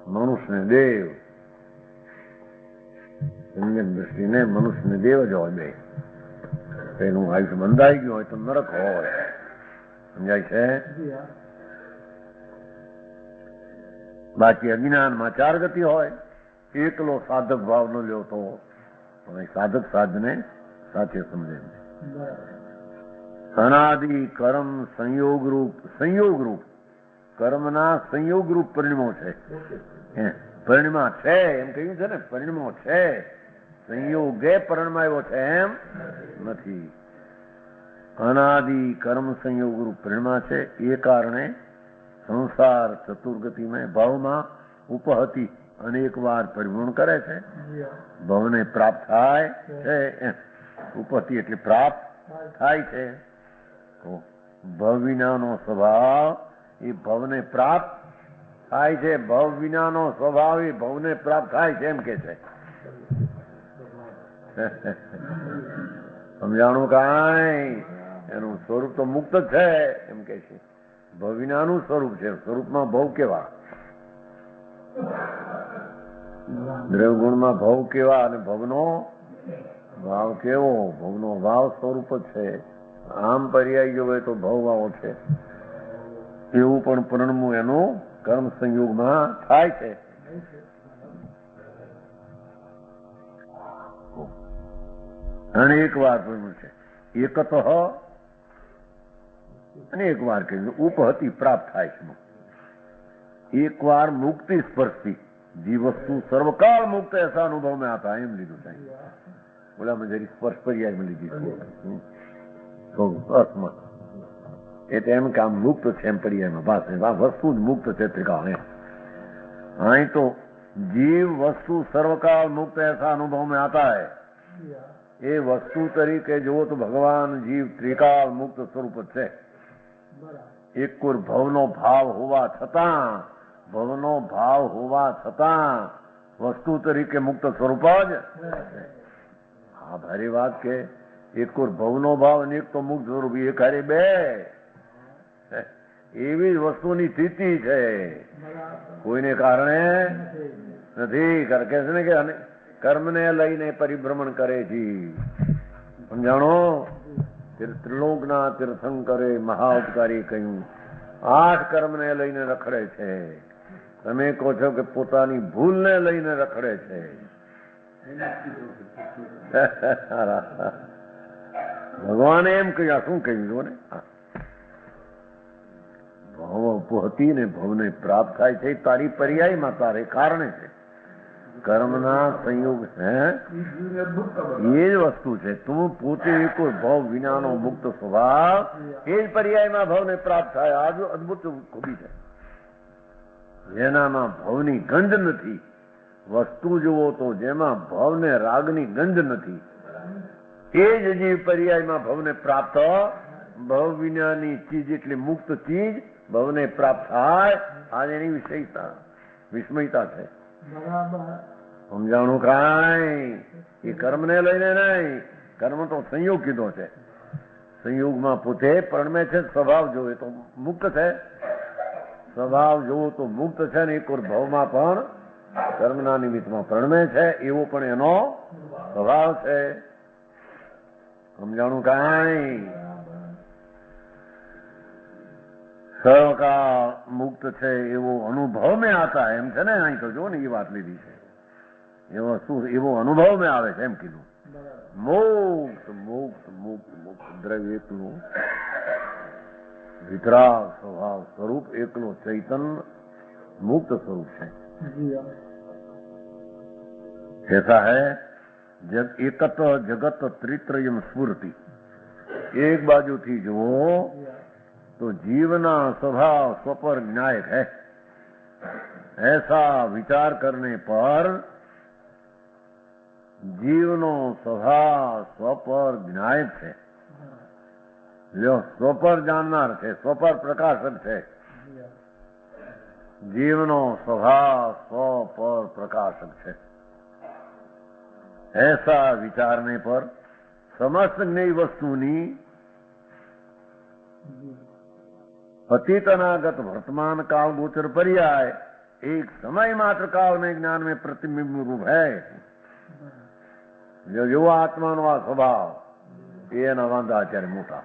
મનુષ્ય ને દેવ, દ્રષ્ટિને મનુષ્ય ને દેવ જ હોય. બે એનું આયુષ્ય બંધાઈ ગયું હોય તો નરક હોય. સમજાય છે? બાકી અજ્ઞાનમાં ચાર ગતિ હોય. એકલો સાધક ભાવ નો લ્યો તો સાધક સાધને સાથે સમજે. અનાદિ કર્મ સંયોગ રૂપ કર્મના સંયોગ રૂપ પરિણમો છે. પરિણમા છે એમ કહ્યું છે ને, પરિણમો છે. સંયોગે પરિણમાયો છે એમ નથી. અનાદિ કર્મ સંયોગ રૂપ પરિણમા છે. એ કારણે સંસાર ચતુર્ગતિમાં ભાવમાં ઉપહતિ અનેક વાર પરિભ્રમણ કરે છે. ભવને પ્રાપ્ત થાય છે. ઉપહતિ એટલે પ્રાપ્ત થાય છે. ભવ વિનાનો સ્વભાવ એ ભવને પ્રાપ્ત થાય છે. ભવ વિનાનો સ્વભાવ એ ભવને પ્રાપ્ત થાય છે એમ કે છે. સમજાણું? કાંઈ એનું સ્વરૂપ તો મુક્ત છે એમ કે છે. ભવ વિનાનું સ્વરૂપ છે. સ્વરૂપમાં ભવ કેવા? દ્રવ્ય ગુણમાં ભવ કેવા અને ભવનો ભાવ કેવો? ભવનો ભાવ સ્વરૂપ જ છે. આમ પર્યાય ગયો હોય તો ભવ આવો છે એવું પણ પરિણમું એનું કર્મ સંયોગમાં થાય છે. અનેક વાર પરિણમું છે. એકત અનેક વાર કહ્યું ઉપહતિ પ્રાપ્ત થાય છે. એક વાર મુક્તિ સ્પર્શતી जी वस्तु सर्वकाल मुक्त ऐसा अनुभव में आता है. एम લીધું છે. બોલા મેં જરી સ્પર્શ પર્યાય માં લીધી તો અર્થમાં એટલે એમ કામ મુક્ત છે એમ પર્યાયમાં પાસે વસ્તુ જ મુક્ત છે ત્રિકાળ. અહીં તો जीव वस्तु सर्वकाल मुक्त ऐसा अनुभव में आता है. એ વસ્તુ તરીકે જુઓ તો ભગવાન જીવ ત્રિકાળ મુક્ત સ્વરૂપ છે. એક કોર ભવનો ભાવ હોવા છતાં વસ્તુ તરીકે મુક્ત સ્વરૂપ જ. હા ભારે વાત કે એક કોર ભવનો ભાવ અને એક તો મુક્ત સ્વરૂપ, એક હારે બે એવી વસ્તુની સ્થિતિ છે. કોઈને કારણે નથી. કે છે ને કે કર્મને લઈને પરિભ્રમણ કરે છે. સમજાણો? ત્રિલોકના તીર્થંકરે મહા ઉપકારી કહ્યું 8 કર્મને લઈને રખડે છે. તમે કહો છો કે પોતાની ભૂલને લઈને રખડે છે. ભગવાને એમ કહ્યું. શું કહ્યું ને? ભવ ઉપહતિ ને ભવને પ્રાપ્ત થાય છે તારી પર્યાયમાં, તારે કારણે છે. કર્મના સંયોગ છે એ જ વસ્તુ છે. તું પોતે કોઈ ભવ વિનાનો મુક્ત સ્વભાવ એ જ પર્યાયમાં ભવને પ્રાપ્ત થાય. આ જો અદભુત ખૂબી છે. જેનામાં ભવની ગંધ નથી, વસ્તુ જુઓ તો જેમાં ભવને રાગની ગંધ નથી, એ જ જીવ પર્યાયમાં ભવને પ્રાપ્ત. ભવ વિનાની ચીજ એટલે મુક્ત ચીજ ભવને પ્રાપ્ત થાય. આ એની વિષયતા વિસ્મયતા છે. સમજાણું કાંઈ એ કર્મને લઈને નહીં. કર્મ તો સંયોગ કીધો છે. સંયોગમાં પોતે પરમે છે. સ્વભાવ જોવે તો મુક્ત છે. સ્વભાવ જોવો તો મુક્ત છે ને એક ભવમાં પણ કર્મના નિમિત્તમાં પરમે છે. એવો પણ એનો સ્વભાવ છે. સમજાણું કાંઈ સહકાળ મુક્ત છે એવો અનુભવ મેં આતા એમ છે ને. અહીં તો જો ને એ વાત લીધી છે. એવો શું એવો અનુભવ મેં આવે છે એમ કીધું. મુક્ત મુક્ત મુક્ત મુક્ત દ્રવ્ય એકલું વિતરાગ સ્વભાવ સ્વરૂપ એકલો ચૈતન્ય मुक्त स्वरूप है। ऐसा है जब एकत जगत त्रित्रयम स्फूर्ति, एक बाजू थी जो तो जीवना स्वभाव स्वपर न्यायक है। ऐसा विचार करने पर जीवनो स्वभाव स्वपर ज्ञायक है। जो स्वपर जाननार है, स्वपर प्रकाशक है। जीवनो स्वभाव स्वपर प्रकाशक है। ऐसा विचारने पर समस्त ज्ञेय वस्तुनी अतीत अनागत वर्तमान काल गोचर पर्याय एक समय मात्र काल में ज्ञान में प्रतिबिंब रूप है। जो युवा आत्मा नो स्वभाव ये वांधा आचार्य मोटा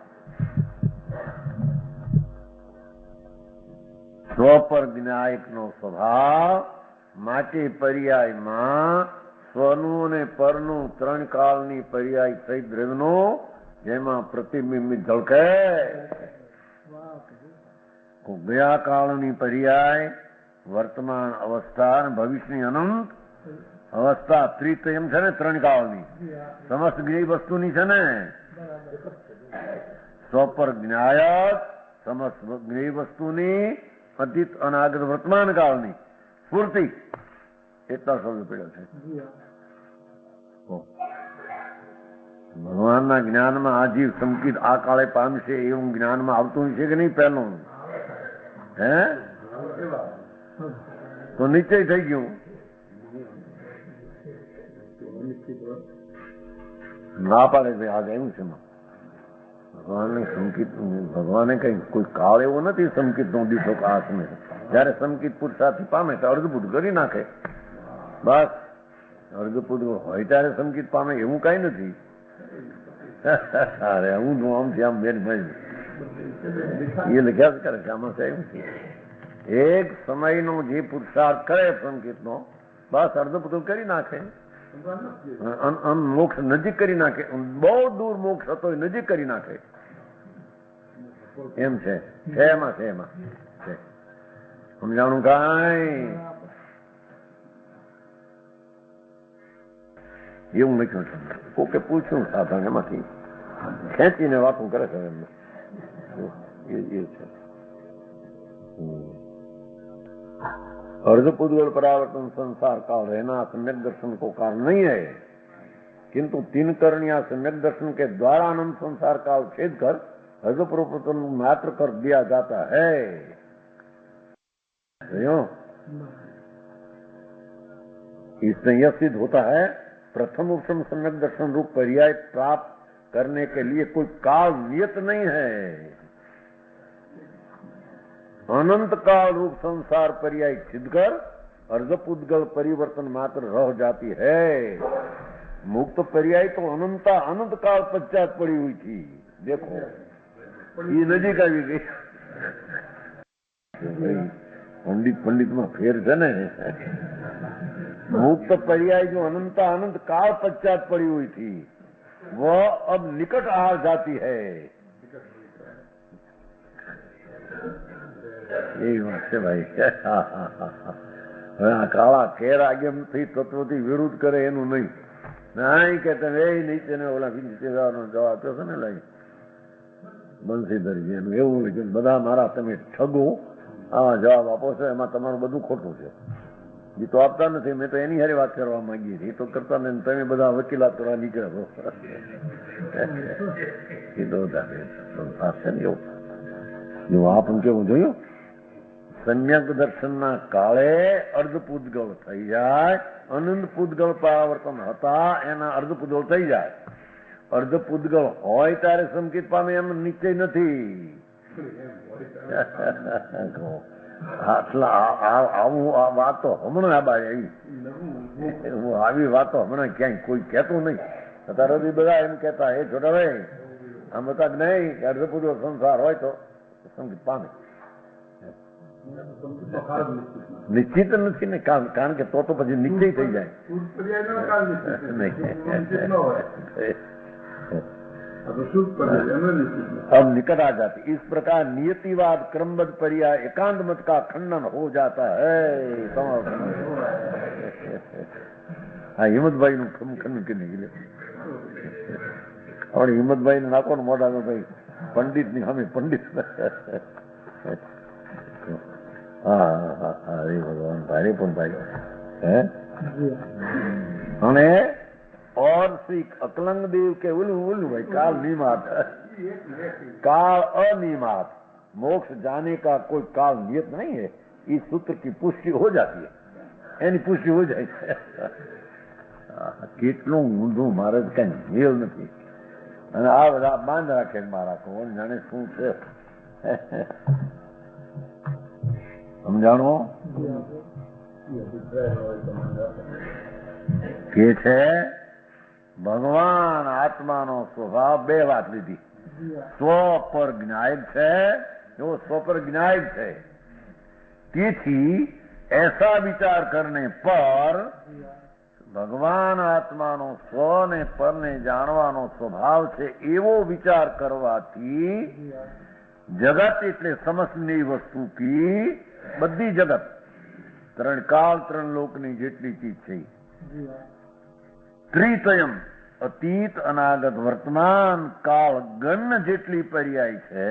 स्वपर ज्ञायक नो स्वभाव माटे पर्याय में स्वनु ने परनु त्रण कालनी पर्याय सहित द्रव्यनो जेमा प्रतिबिंबित झलके ગયા કાળની પર્યાય વર્તમાન અવસ્થા અને ભવિષ્યની અનંત અવસ્થા ત્રિતયમ છે ને, ત્રણ કાળની સમસ્ત જ્ઞેય વસ્તુની છે ને, સ્વપર જ્ઞાયક સમસ્ત જ્ઞેય વસ્તુની અતીત અનાગત વર્તમાન કાળની સ્ફૂર્તિ એટલા શબ્દ પડ્યા છે. ભગવાનના જ્ઞાનમાં આ જીવ સંકિત આ કાળે પામશે એવું જ્ઞાનમાં આવતું છે કે નહીં? પહેલું હે તો નિશ્ચય થઈ ગયું. ના પાડે ભાઈ આજે એવું છે ભગવાનને સંકિત. ભગવાને કઈ કોઈ કાળ એવો નથી સંકિત નો દીઠો આસમે. જયારે સંકિત પુરુષાર્થી પામે તો અર્ધભૂત કરી નાખે બસ. અર્ધભૂત હોય ત્યારે સંકિત પામે એવું કઈ નથી. અરે હું આમથી આમ બેન ભાઈ એ લખ્યા કરે છે આમાં સાહેબ. એક સમયનો જે પુરુષાર્થ કરે સંકેતનો બસ અર્ધપુત્ર કરી નાખે. મોક્ષ નજીક કરી નાખે. બહુ દૂર મોક્ષ હતો એ નજીક કરી નાખે એમ છે. એમાં છે એમાં છે સમજાણું કાંઈ એવું લખ્યું છે. કોકે પૂછ્યું સાધન એમાંથી ખેંચીને વાતું કરે છે એમને. अर्धपुद्गल परावर्तन संसार काल रहना सम्यक दर्शन को कारण नहीं है, किंतु तीन करण या सम्यक दर्शन के द्वारा अनंत संसार काल छेद कर अर्धपुरोपतन मात्र कर दिया जाता है. इससे यह सिद्ध होता है प्रथम उपशम सम्यक दर्शन रूप पर्याय प्राप्त करने के लिए कोई काल नियत नहीं है. अनंत काल रूप संसार पर्याय छिद कर अर्धपुद्गल परिवर्तन मात्र रह जाती है. मुक्त पर्याय तो अनंता अनंत काल पश्चात पड़ी हुई थी. देखो ये नजीक આવી ગઈ. पंडित में फेर है ने. मुक्त पर्याय जो अनंता अनंत काल पश्चात पड़ी हुई थी वह अब निकट आ जाती है. यही बात है भाई. હવે આ કાળા ખેર આગેમથી તત્વથી વિરુદ્ધ કરે એનું નહીં. નહીં કે તમે એ નીચે ને ઓલા જવાબ આપ્યો છે ને લઈ બંસીધરજી એનું એવું કે બધા મારા તમે ઠગો આવા જવાબ આપો છો, એમાં તમારું બધું ખોટું છે. એ તો આપતા નથી. મેં તો એની હારી વાત કરવા માંગીએ છીએ. એ તો કરતા ને તમે બધા વકીલાત કરવા નીકળ્યા છો. એ તો છે ને એવું આપણ કેવું જોયું. સમ્યક દર્શનના કાળે અર્ધ પૂતગળ થઈ જાય, અનંત પૂતગળ પરાવર્તન હતા એના અર્ધ પૂતગળ થઈ જાય. અર્ધ પૂતગળ હોય ત્યારે સંકેત પામે એમ નિશ્ચય નથી. આવું વાતો હમણાં આવી વાતો હમણાં ક્યાંય કોઈ કહેતું નહીં. અત્યારે બધા એમ કેતા એ છોટા ભાઈ આમ હતા જ નહીં કે અર્ધ પૂતગળ સંસાર હોય તો સંકેત પામે. નિશ્ચિત નથી ને, કારણ કે તો પછી નિશ્ચય થઈ જાય. अब निकट आ जाती. इस प्रकार नियतिवाद क्रमबद्ध पर्याय एकांत मत का खंडन हो जाता है. हाँ हिम्मतभाई નું ખંડન કરી નીકળ્યું. હવે હિમ્મતભાઈ ને નાખો ને મોઢા ભાઈ પંડિત ની સામે પંડિત. હા હા હરે ભગવાન ભારે પણ ભાઈ હે. અને और सीख अकलंग देव के उल्लू भाई काल नियमात, काल अनियमात, मोक्ष जाने का कोई काल नियत नहीं है. इस सूत्र की पुष्टि हो जाती है, एनी पुष्टि हो जाए. કેટલું ઊંધું મારે કઈ મેલ નથી. અને આ બધા બાંધ રાખે મારા કોણ જાણે શું છે. સમજાણો કે છે ભગવાન આત્માનો સ્વભાવ બે વાત લીધી. સ્વ પર જ્ઞાયક છે, એવો સ્વ પર જ્ઞાયક છે. તેથી ऐसा विचार करने पर ભગવાન આત્માનો સ્વ ને પરને જાણવાનો સ્વભાવ છે એવો વિચાર કરવાથી જગત એટલે સમસ્તની વસ્તુ કી બધી જગત ત્રણ કાળ ત્રણ લોકની જેટલી ચીજ છે ત્રિતયમ અતીત અનાગત વર્તમાન કાળ ગણ જેટલી પર્યાય છે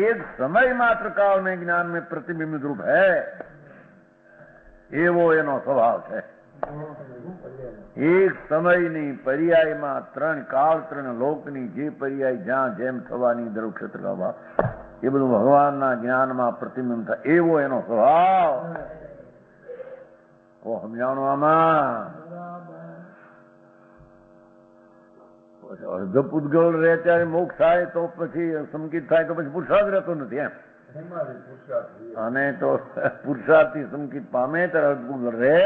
એક સમય માત્ર કાળ में ज्ञान में प्रतिबिंबित रूप है એવો એનો સ્વભાવ છે. એક સમયની પર્યાયમાં ત્રણ કાળ ત્રણ લોકની જે પર્યાય જ્યાં જેમ થવાની દરેક ક્ષેત્ર એ બધું ભગવાનના જ્ઞાનમાં પ્રતિબિંબ થાય એવો એનો સ્વભાવ. સમજાણું આમાં અર્ધ પૂતગળ રહે ત્યારે મોક્ષ થાય તો પછી સંકિત થાય તો પછી પુરુષાર્થ રહેતો નથી એમ. અને તો પુરુષાર્થી સંકિત પામે ત્યારે અર્ધ પૂતગળ રહે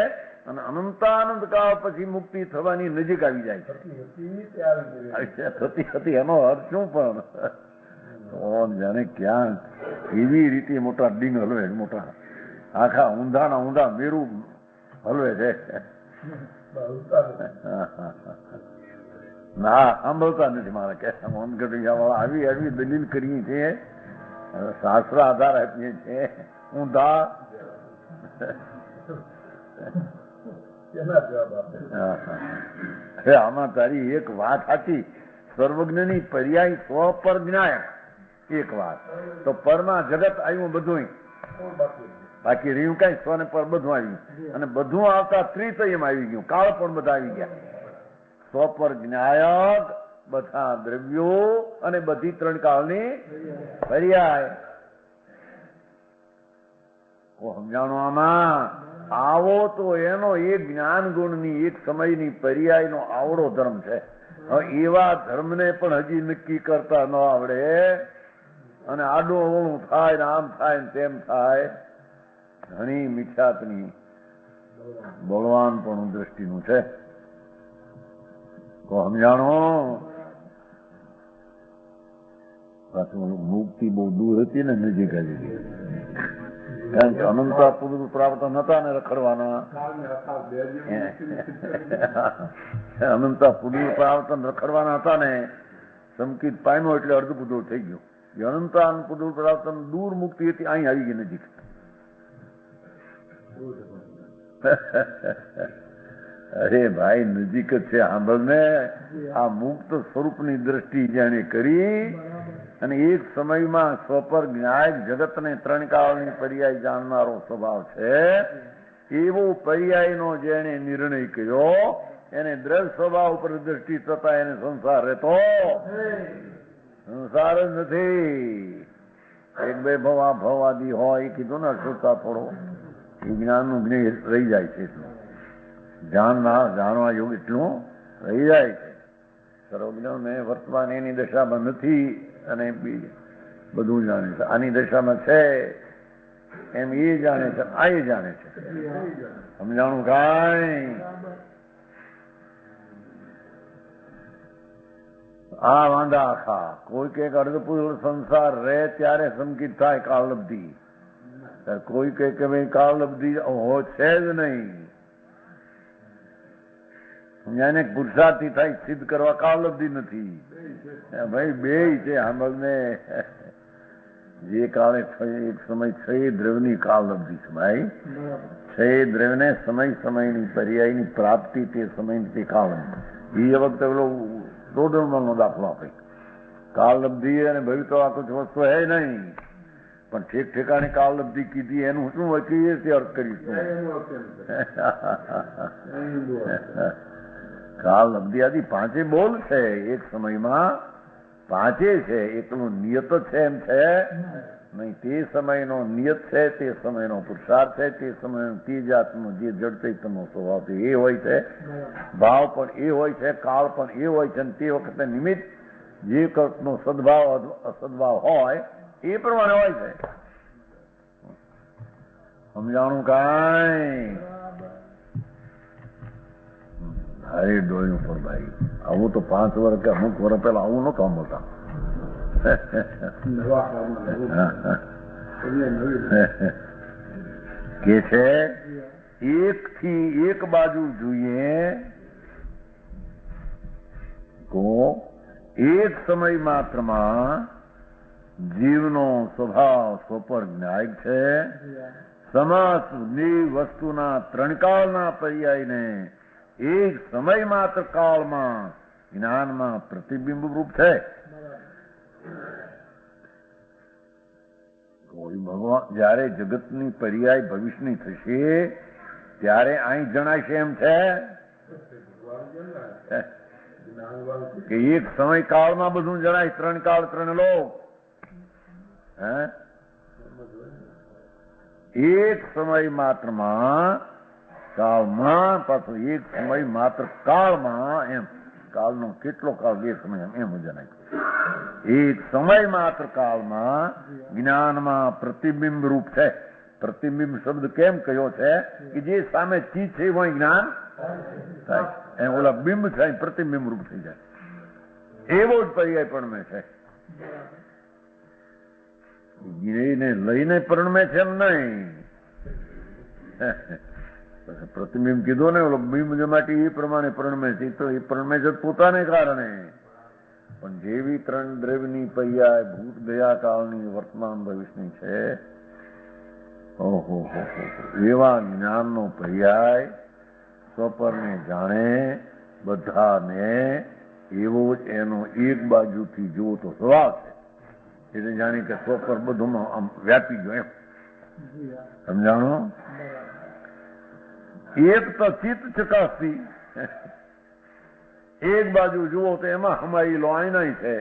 અને અનંતાનંદ કાળ પછી મુક્તિ થવાની નજીક આવી જાય છે. થતી હતી એનો અર્થ શું પણ જાણે ક્યાં એવી રીતે મોટા ડીંગ હલવે મોટા આખા ઊંધાના ઊંધા મેરું હલવે છે. ના સાંભળતા નથી મારા કહેવા આવી આવી દલીલ કરીએ છીએ શાસ્ત્ર આધાર આપીએ છીએ ઊંધા આમાં તારી એક વાત સાચી સર્વજ્ઞની પર્યાય સ્વ પર જ્ઞાયક એક વાત તો પરમાં જગત આવ્યું બધું બાકી રહ્યું કઈ સ્વ ને પર બધું આવ્યું અને બધું આવતા ત્રિતયમ આવી ગયું કાળ પણ બધા આવી ગયા. સ્વ પર જ્ઞાયક બધા દ્રવ્યો અને બધી ત્રણ કાળની પર્યાય. સમજાણું આમાં આવો તો એનો એક જ્ઞાન ગુણની એક સમયની પર્યાયનો આવડો ધર્મ છે. હવે એવા ધર્મને પણ હજી નક્કી કરતા ન આવડે અને આડું અવળું થાય ને આમ થાય ને તેમ થાય. ઘણી મિથ્યાતની બળવાન પણ દ્રષ્ટિનું છે. સમજાણો મુક્તિ બહુ દૂર હતી ને નજીક આવી ગઈ કારણ કે અનંતા પુરુષ પ્રાપ્ત નતા ને રખડવાના અનંતા પુરુષ પ્રાપ્ત રખડવાના હતા ને સંકિત પામ્યો એટલે અર્ધ પુરુષ થઈ ગયો. અનંતા પુરુષ પ્રાપ્ત દૂર મુક્તિ હતી અહીં આવી ગઈ નજીક. અરે ભાઈ નજીક જ છે. સાંભળને, આ મુક્ત સ્વરૂપની દ્રષ્ટિ જેને કરી અને એક સમયમાં સ્વપર જ્ઞાયક જગતને ત્રણ કાળની પર્યાય જાણનારો સ્વભાવ છે, એવો પર્યાયનો જેને નિર્ણય કર્યો એને દ્રઢ સ્વભાવ ઉપર દ્રષ્ટિ થતા એને સંસાર રહેતો સંસાર જ નથી. એક બે ભવાદી હોય એ કીધું ને અશુદ્ધતા થોડો એ જ્ઞાનનું જ્ઞેય રહી જાય છે. એટલું જાણવા યોગ એટલું રહી જાય છે. સર્વજ્ઞ વર્તમાન એની દશામાં નથી અને બધું જાણે છે. આની દશામાં છે એમ એ જાણે છે, આ એ જાણે છે. સમજાણું કાંઈ? આ વાંધા આખા કોઈક એક અર્ધપુરુષ સંસાર રહે ત્યારે સંકિત થાય કાળલબ્ધિ. કોઈ કે ભાઈ કાળલબ્ધિ છે જ નહીં. એને પુરુષાર્થી થાય સિદ્ધ કરવા કાળલબ્ધિ નથી. ભાઈ બે છે. સાંભળને, જે કાળે એક સમય છે દ્રવ્યની કાળલબ્ધિ સમાય છે. દ્રવ્યને સમયની પર્યાયની પ્રાપ્તિ તે સમયની તે કાળલબ્ધિ. એ વખતે પેલો રોડનો દાખલો આપે. કાળલબ્ધિ અને ભવિષ્ય આ કુછ વસ્તુ હે નહીં, પણ ઠેક ઠેકાણે કાળલબ્ધિ કીધી એનું શું વકીએ તે અર્થ કરીશું. કાળલબ્ધિ આદિ પાંચે બોલ છે એક સમયમાં, પાંચે છે. એકનું નિયત છે એમ છે નહીં. તે સમયનો નિયત છે, તે સમયનો પુરુષાર્થ છે, તે સમયનો તે જાતનો જે જડ ચૈતન્યનો સ્વભાવ છે એ હોય છે. ભાવ પણ એ હોય છે, કાળ પણ એ હોય છે. અને તે વખતે નિમિત્ત જે કર્તનો સદભાવ અસદભાવ હોય એ પ્રમાણે હોય છે. સમજાણું કાંઈ? અરે ડોળ્યું પણ ભાઈ, આવું તો 5 વર્ષ કે અમુક વર્ષ પહેલા આવું નતો સાંભળતા. કે છે એક થી એક બાજુ જોઈએ તો એક સમય માત્રમાં જીવનો સ્વભાવ સ્વપર જ્ઞાયક છે. સમસ્ત વસ્તુના ત્રણ કાળના પર્યાયને એક સમય માત્ર કાળમાં જ્ઞાનમાં પ્રતિબિંબ રૂપ છે. કોઈ ભગવાન જયારે જગતની પર્યાય ભવિષ્યની થશે ત્યારે અહીં જણાશે એમ છે કે એક સમય કાળમાં બધું જણાય. ત્રણ કાળ ત્રણ લોક. એક સમય માત્રમાં કાળમાં, પાછું એક સમય માત્ર કાળમાં, એમ કાળનો કેટલો કાળ બે સમય એમ જણાય. એક સમય માત્ર કાળમાં જ્ઞાનમાં પ્રતિબિંબ રૂપ છે. પ્રતિબિંબ શબ્દ કેમ કયો છે કે જે સામે ચીજ છે એવું જ્ઞાન થાય. એમ ઓલા બિંબ છે પ્રતિબિંબ રૂપ થઈ જાય. એવો જ પર્યાય પરણમે છે. એને લઈને પરણમે છે એમ નહીં. પ્રતિબિંબ કીધો ને ઓલો બિંબ માટે એ પ્રમાણે પરણમે છે. તો એ પરણમે છે પોતાને કારણે. પણ જેવી ત્રણ દ્રવ્યની પર્યાય ભૂત ગયા કાળની વર્તમાન ભવિષ્યની છે, ઓહો એવા જ્ઞાનનો પર્યાય સ્વપરને જાણે બધાને એવો જ એનો એક બાજુથી જુઓ તો સ્વભાવ છે. એટલે જાણી કે સ્વપર બધુંમાં આમ વ્યાપી ગયો એમ. સમજાણો? એક તો ચિત્ત ચકાસતી, એક બાજુ જુઓ તો એમાં હમાયેલો આઈના છે.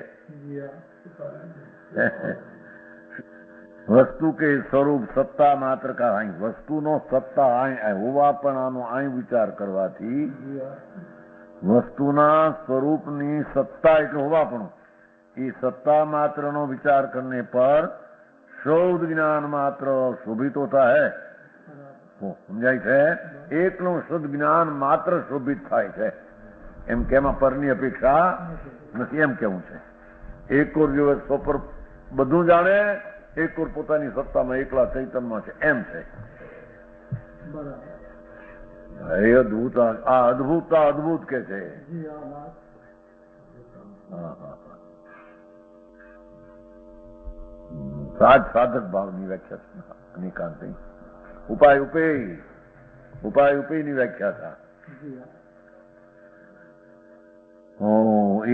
વસ્તુ કે સ્વરૂપ સત્તા માત્ર કા અહીં વસ્તુનો સત્તા અહીં હોવા પણ આનો અહીં વિચાર કરવાથી વસ્તુના સ્વરૂપની સત્તા એટલે હોવા પણ એ સત્તા માત્રનો વિચાર કરને પર શૌધ જ્ઞાન માત્ર શોભિત હોતા હૈ. સમજાય છે? એકનું શુદ્ધ જ્ઞાન માત્ર શોભિત થાય છે. એમ કેમાં પરની અપેક્ષા નથી એમ કેવું છે. એક ઓર જો સ્વપર બધું જાણે, એક ઓર પોતાની સત્તામાં એકલા ચૈતન્યમાં છે એમ છે. અદભુત. આ અદભુત કે છે. સાધક ભાવની વ્યાખ્યા અનેકાંત ઉપાય ઉપેયની વ્યાખ્યા થા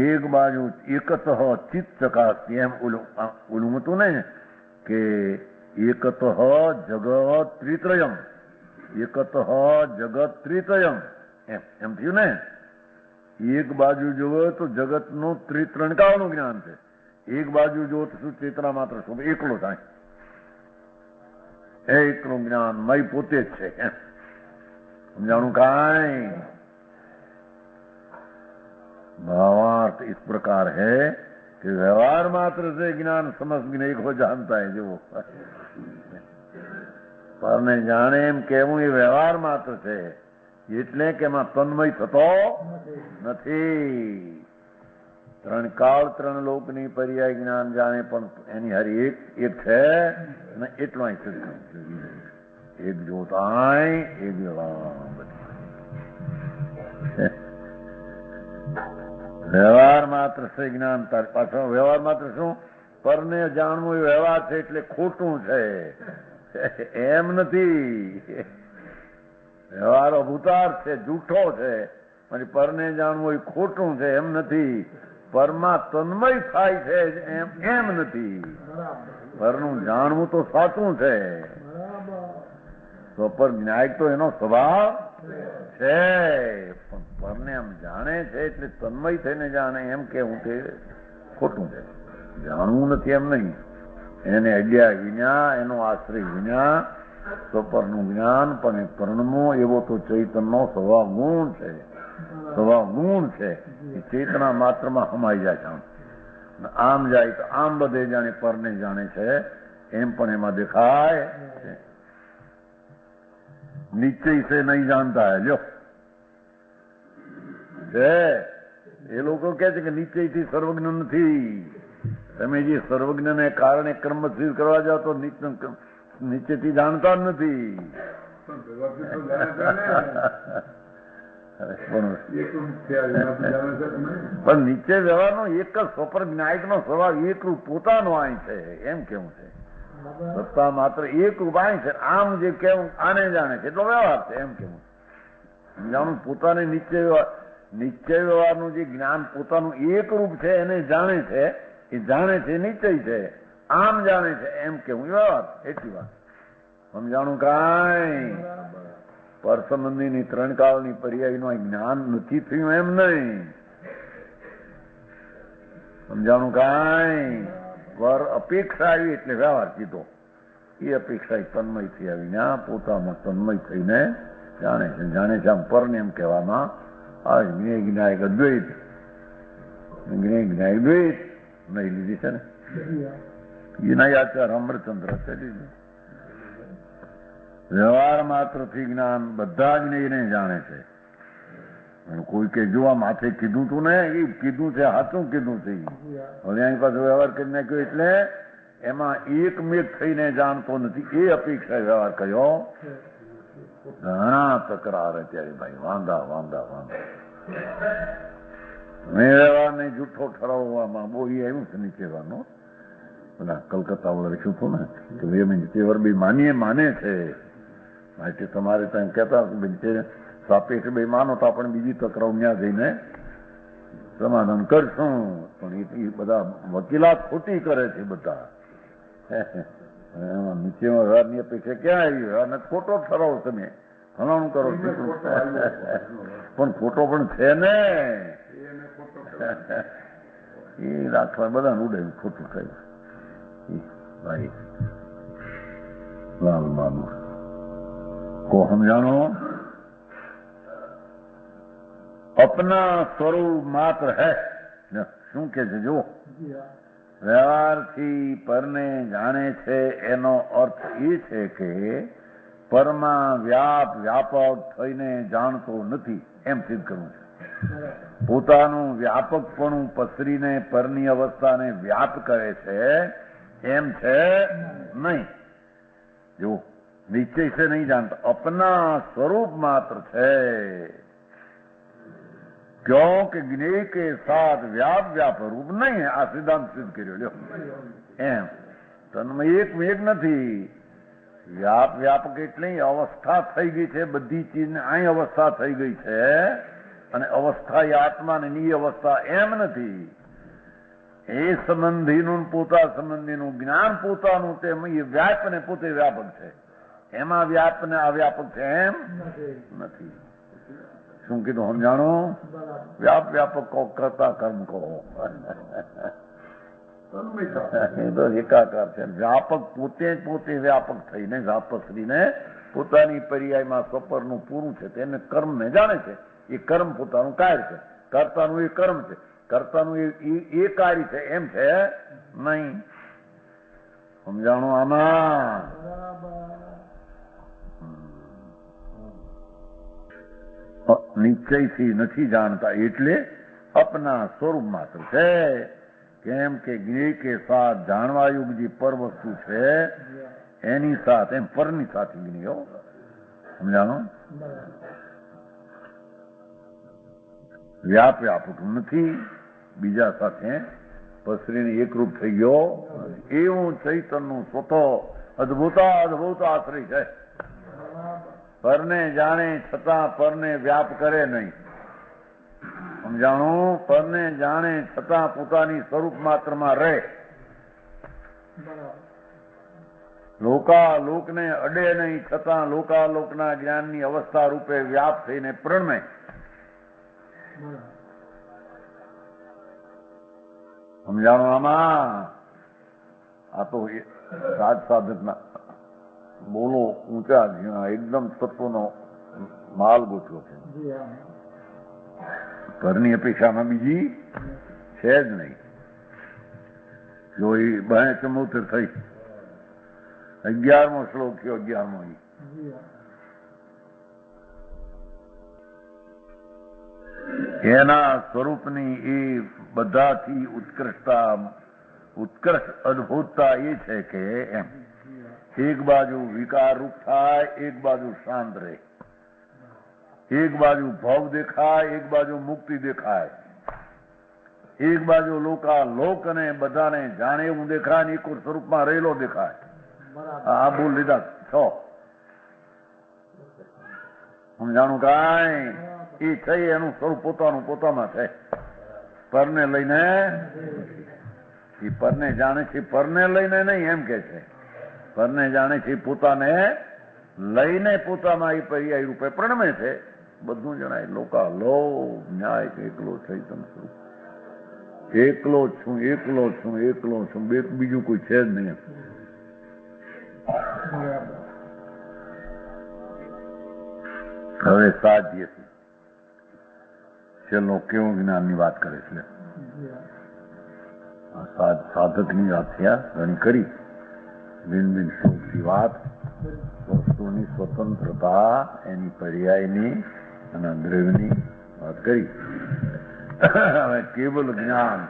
એક બાજુ એકત ચિત્ત ચકાસતી એમ ઓલું હતું ને કે એકત જગત ત્રિત્રયમ એકત જગત ત્રિત્રયમ એમ થયું ને એક બાજુ જોવો તો જગતનું ત્રિત્રણકાળનું જ્ઞાન છે, એક બાજુ જોવો તો શું ચેતના માત્ર શું એકલો થાય એકલું જ્ઞાન મય પોતે જ છે એમ સમજાણું કાંઈ भावार्थ इस प्रकार है कि व्यवहार मात्र से ज्ञान समस्त एक हो जानता है जो પરને જાણે એમ કેવું એ વ્યવહાર માત્ર છે એટલે કે એમાં તન્મય થતો નથી. ત્રણ કાળ ત્રણ લોકની પર્યાય જ્ઞાન જાણે પણ એની હારી એક છે ને એટલો એક જોતાય એક વ્યવહાર માત્ર છે જ્ઞાન. પાછો વ્યવહાર માત્ર શું? પરને જાણવું એ વ્યવહાર છે એટલે ખોટું છે એમ નથી. વ્યવહાર અભૂતાર છે, જૂઠો છે, અને પરને જાણવું એ ખોટું છે એમ નથી. પરમાં તન્મય થાય છે એમ નથી. પરનું જાણવું તો સાચું છે. તો પર ન્યાય તો એનો સ્વભાવ છે, પણ પરને એમ જાણે છે એટલે તન્મય થઈને જાણે એમ કેવું તે ખોટું છે. જાણવું નથી એમ નહીં. એને અડ્યા વિના, એનો આશ્રય વિના સ્વપરનું જ્ઞાન પણ એ પરણમો એવો તો ચૈતનનો સ્વભાવ ગુણ છે. સ્વભાવ ગુણ છે એ ચેતના માત્રમાં સમાઈ જાય છે. આમ જાય તો આમ બધે જાણે પરને જાણે છે એમ પણ એમાં દેખાય છે. નિશ્ચય છે નહીં જાણતા હે. જો છે એ લોકો કે છે કે નિશ્ચયથી સર્વજ્ઞ નથી. તમે જે સર્વજ્ઞને કારણે કર્મસિદ્ધ કરવા જાઓ તો નિશ્ચયથી જાણતા જ નથી. પણ નિશ્ચય વ્યવહારનો એક જ સ્વપર જ્ઞાયકનો સ્વભાવ એકરૂપ પોતાનો આય છે એમ કેવું છે. સત્તા માત્ર એક રૂપ આય છે. આમ જે કેવું આને જાણે છે એટલો વ્યવહાર છે એમ કેવું જાણું. પોતાને નિશ્ચય વ્યવહારનું જે જ્ઞાન પોતાનું એક રૂપ છે એને જાણે છે. એ જાણે છે નિશ્ચય છે. આમ જાણે છે એમ કેવું વ્યવહાર. એટલી વાત સમજાણું કાંઈ. પર સંબંધીની ત્રણ કાળની પર્યાયનું જ્ઞાન નથી થયું એમ નહીં. સમજાણું કાંઈ. પર અપેક્ષા આવી એટલે વ્યવહાર કીધો. એ અપેક્ષા તન્મય થી આવીને પોતામાં તન્મય થઈને જાણે છે. જાણે છે આમ પરને એમ કહેવામાં આવે. જ્ઞેય જ્ઞાયક અદ્વૈત, જ્ઞેય જ્ઞાયક દ્વૈત નહીં લીધી છે ને એના આચાર અમરચંદ્ર છે લીધી. વ્યવહાર માત્ર થી જ્ઞાન બધા જ એને જાણે છે. કોઈ કે જો આ માથે કીધું તું ને એ કીધું છે સાચું કીધું છે. હવે અહીં પાછું વ્યવહાર કરી નાખ્યો એટલે એમાં એકમેક થઈને જાણતો નથી. એ અપેક્ષા વ્યવહાર કર્યો. ઘણા તકરાર અત્યારે ભાઈ વાંધા વાંધા વાંધા. મેં વ્યવહાર ને જૂઠો ઠરાવવામાં બહુ એ આવ્યું છે નીચેવાનું. પેલા કલકત્તા વાળા લખ્યું હતું ને કે ભાઈ અમે નીચેવર બી માને છે માટે તમારે ત્યાં કહેતા નીચે સાપેક્ષ બે માનો તો આપણે બીજી તકરાર ત્યાં જઈને સમાધાન કરશું. પણ એ બધા વકીલાત ખોટી કરે છે બધા. નીચેમાં વ્યવહારની અપેક્ષા ક્યાં આવી? વ્યવહાર ખોટો ઠરાવો તમે ફલાણું કરો પણ ખોટો પણ છે ને એ રાખવા બધા ઉડે ખોટું થયું ભાઈ. લાલ બાબુ को समझानो. अपना स्वरूप मात्र है. શું કે છે જો વ્યવહારથી પરને જાણે છે એનો અર્થ એ છે કે પરમાં વ્યાપક થઈને જાણતો નથી એમ સિદ્ધ કરવું છે. પોતાનું વ્યાપકપણું પસરીને પરની અવસ્થાને વ્યાપ કરે છે એમ છે નહીં. જો निश्चय से नहीं जानता, अपना स्वरूप मात्र है. क्योंकि ज्ञेय के साथ व्याप रूप नहीं है. आ सिद्धांत सिद्ध કર્યો લ્યો એમ. તન્મય એક નથી. વ્યાપક એટલે અવસ્થા થઈ ગઈ છે, બધી ચીજને અહીં અવસ્થા થઈ ગઈ છે, અને અવસ્થા એ આત્મા ને ની અવસ્થા એમ નથી. એ સંબંધીનું પોતા સંબંધીનું જ્ઞાન પોતાનું તે વ્યાપ ને પોતે વ્યાપક છે, એમાં વ્યાપ ને અવ્યાપક છે એમ નથી. શું કીધું સમજાણો? વ્યાપક કહો, કરતા કર્મ કહો, એ તો એકાકાર છે. વ્યાપક પોતે પોતે વ્યાપક થઈને વ્યાપશ્રીને પોતાની પર્યાયમાં સપરનું પૂરું છે, તેને કર્મ ને જાણે છે. એ કર્મ પોતાનું કાર્ય છે, કર્તાનું એ કર્મ છે, કર્તાનું એ કાર્ય છે એમ છે નહીં. સમજાણું આમાં? નિશ્ચયથી નથી જાણતા એટલે અપના સ્વરૂપ માત્ર છે. કેમ કે જ્ઞેય કે સાથ જાણવાયુગ જે પર વસ્તુ છે એની સાથે એમ પરની સાથે જ્ઞેય. સમજાણો? વ્યાપક નથી, બીજા સાથે પસરીને એકરૂપ થઈ ગયો. એવું ચૈતનનું સ્વતો અદભુત આશ્રય છે. પરને જાણે છતાં પરને વ્યાપ કરે નહીં. સમજાણું? પરને જાણે છતાં પોતાની સ્વરૂપ માત્રમાં રહે. લોકાલોકને અડે નહીં, છતાં લોકાલોકના જ્ઞાનની અવસ્થા રૂપે વ્યાપ થઈને પ્રણમે. સમજાણું આમાં? આ તો સાધકના બોલો ઊંચા એકદમ તત્વનો માલ ગોઠવ્યો છે. ઘરની અપેક્ષામાં બીજી છે જ નહીં. જો એ 72 થઈ 11મો શ્લોક થયો. 11મો એના સ્વરૂપની એ બધાથી ઉત્કૃષ્ટ અદભુતતા એ છે કે એમ એક બાજુ વિકાર રૂપ થાય, એક બાજુ શાંત રહે, એક બાજુ ભવ દેખાય, એક બાજુ મુક્તિ દેખાય, એક બાજુ લોક અને બધાને જાણે એવું દેખાય ને એક સ્વરૂપમાં રહેલો દેખાય. આ બોલ લીધા 6. સમજાણું? કાંઈ એ છે એનું સ્વરૂપ પોતાનું પોતામાં છે. પરને લઈને એ પરને જાણે છે, પરને લઈને નહીં એમ કે છે. પરને જાણે છે પોતાને લઈને પોતામાં એ પર્યાય રૂપે પ્રણમે છે. બધું જણાય. ન્યાય એકલો ચૈતન્ય સ્વરૂપ, એકલો છું, બીજું કોઈ છે જ નહીં. હવે સાધ્ય ચલો કેવું જ્ઞાનની વાત કરે છે. સાધકની વાત થયા ઘણી કરી. બિન શોધની વાત, વસ્તુની સ્વતંત્રતા, એની પર્યાયની અને દ્રવ્યની વાત કરી. હવે કેવલ જ્ઞાન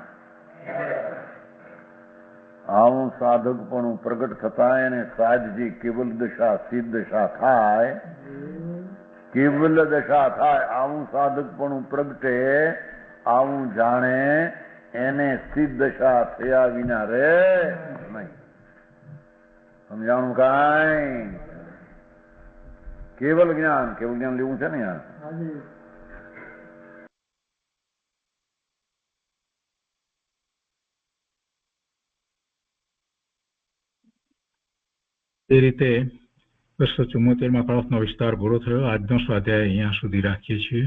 આવું સાધકપણું પ્રગટ થતા એને સાધજી કેવલ દશા સિદ્ધ દશા થાય, કેવલ દશા થાય આવું સાધકપણું પ્રગટે, આવું જાણે એને સિદ્ધ દશા થયા વિના રે નહીં. સમજાણું? કાંઈ કેવલ જ્ઞાન લેવું છે ને યાર. એ રીતે 274માં કળશનો વિસ્તાર પૂરો થયો. આજનો સ્વાધ્યાય અહીંયા સુધી રાખીએ છીએ.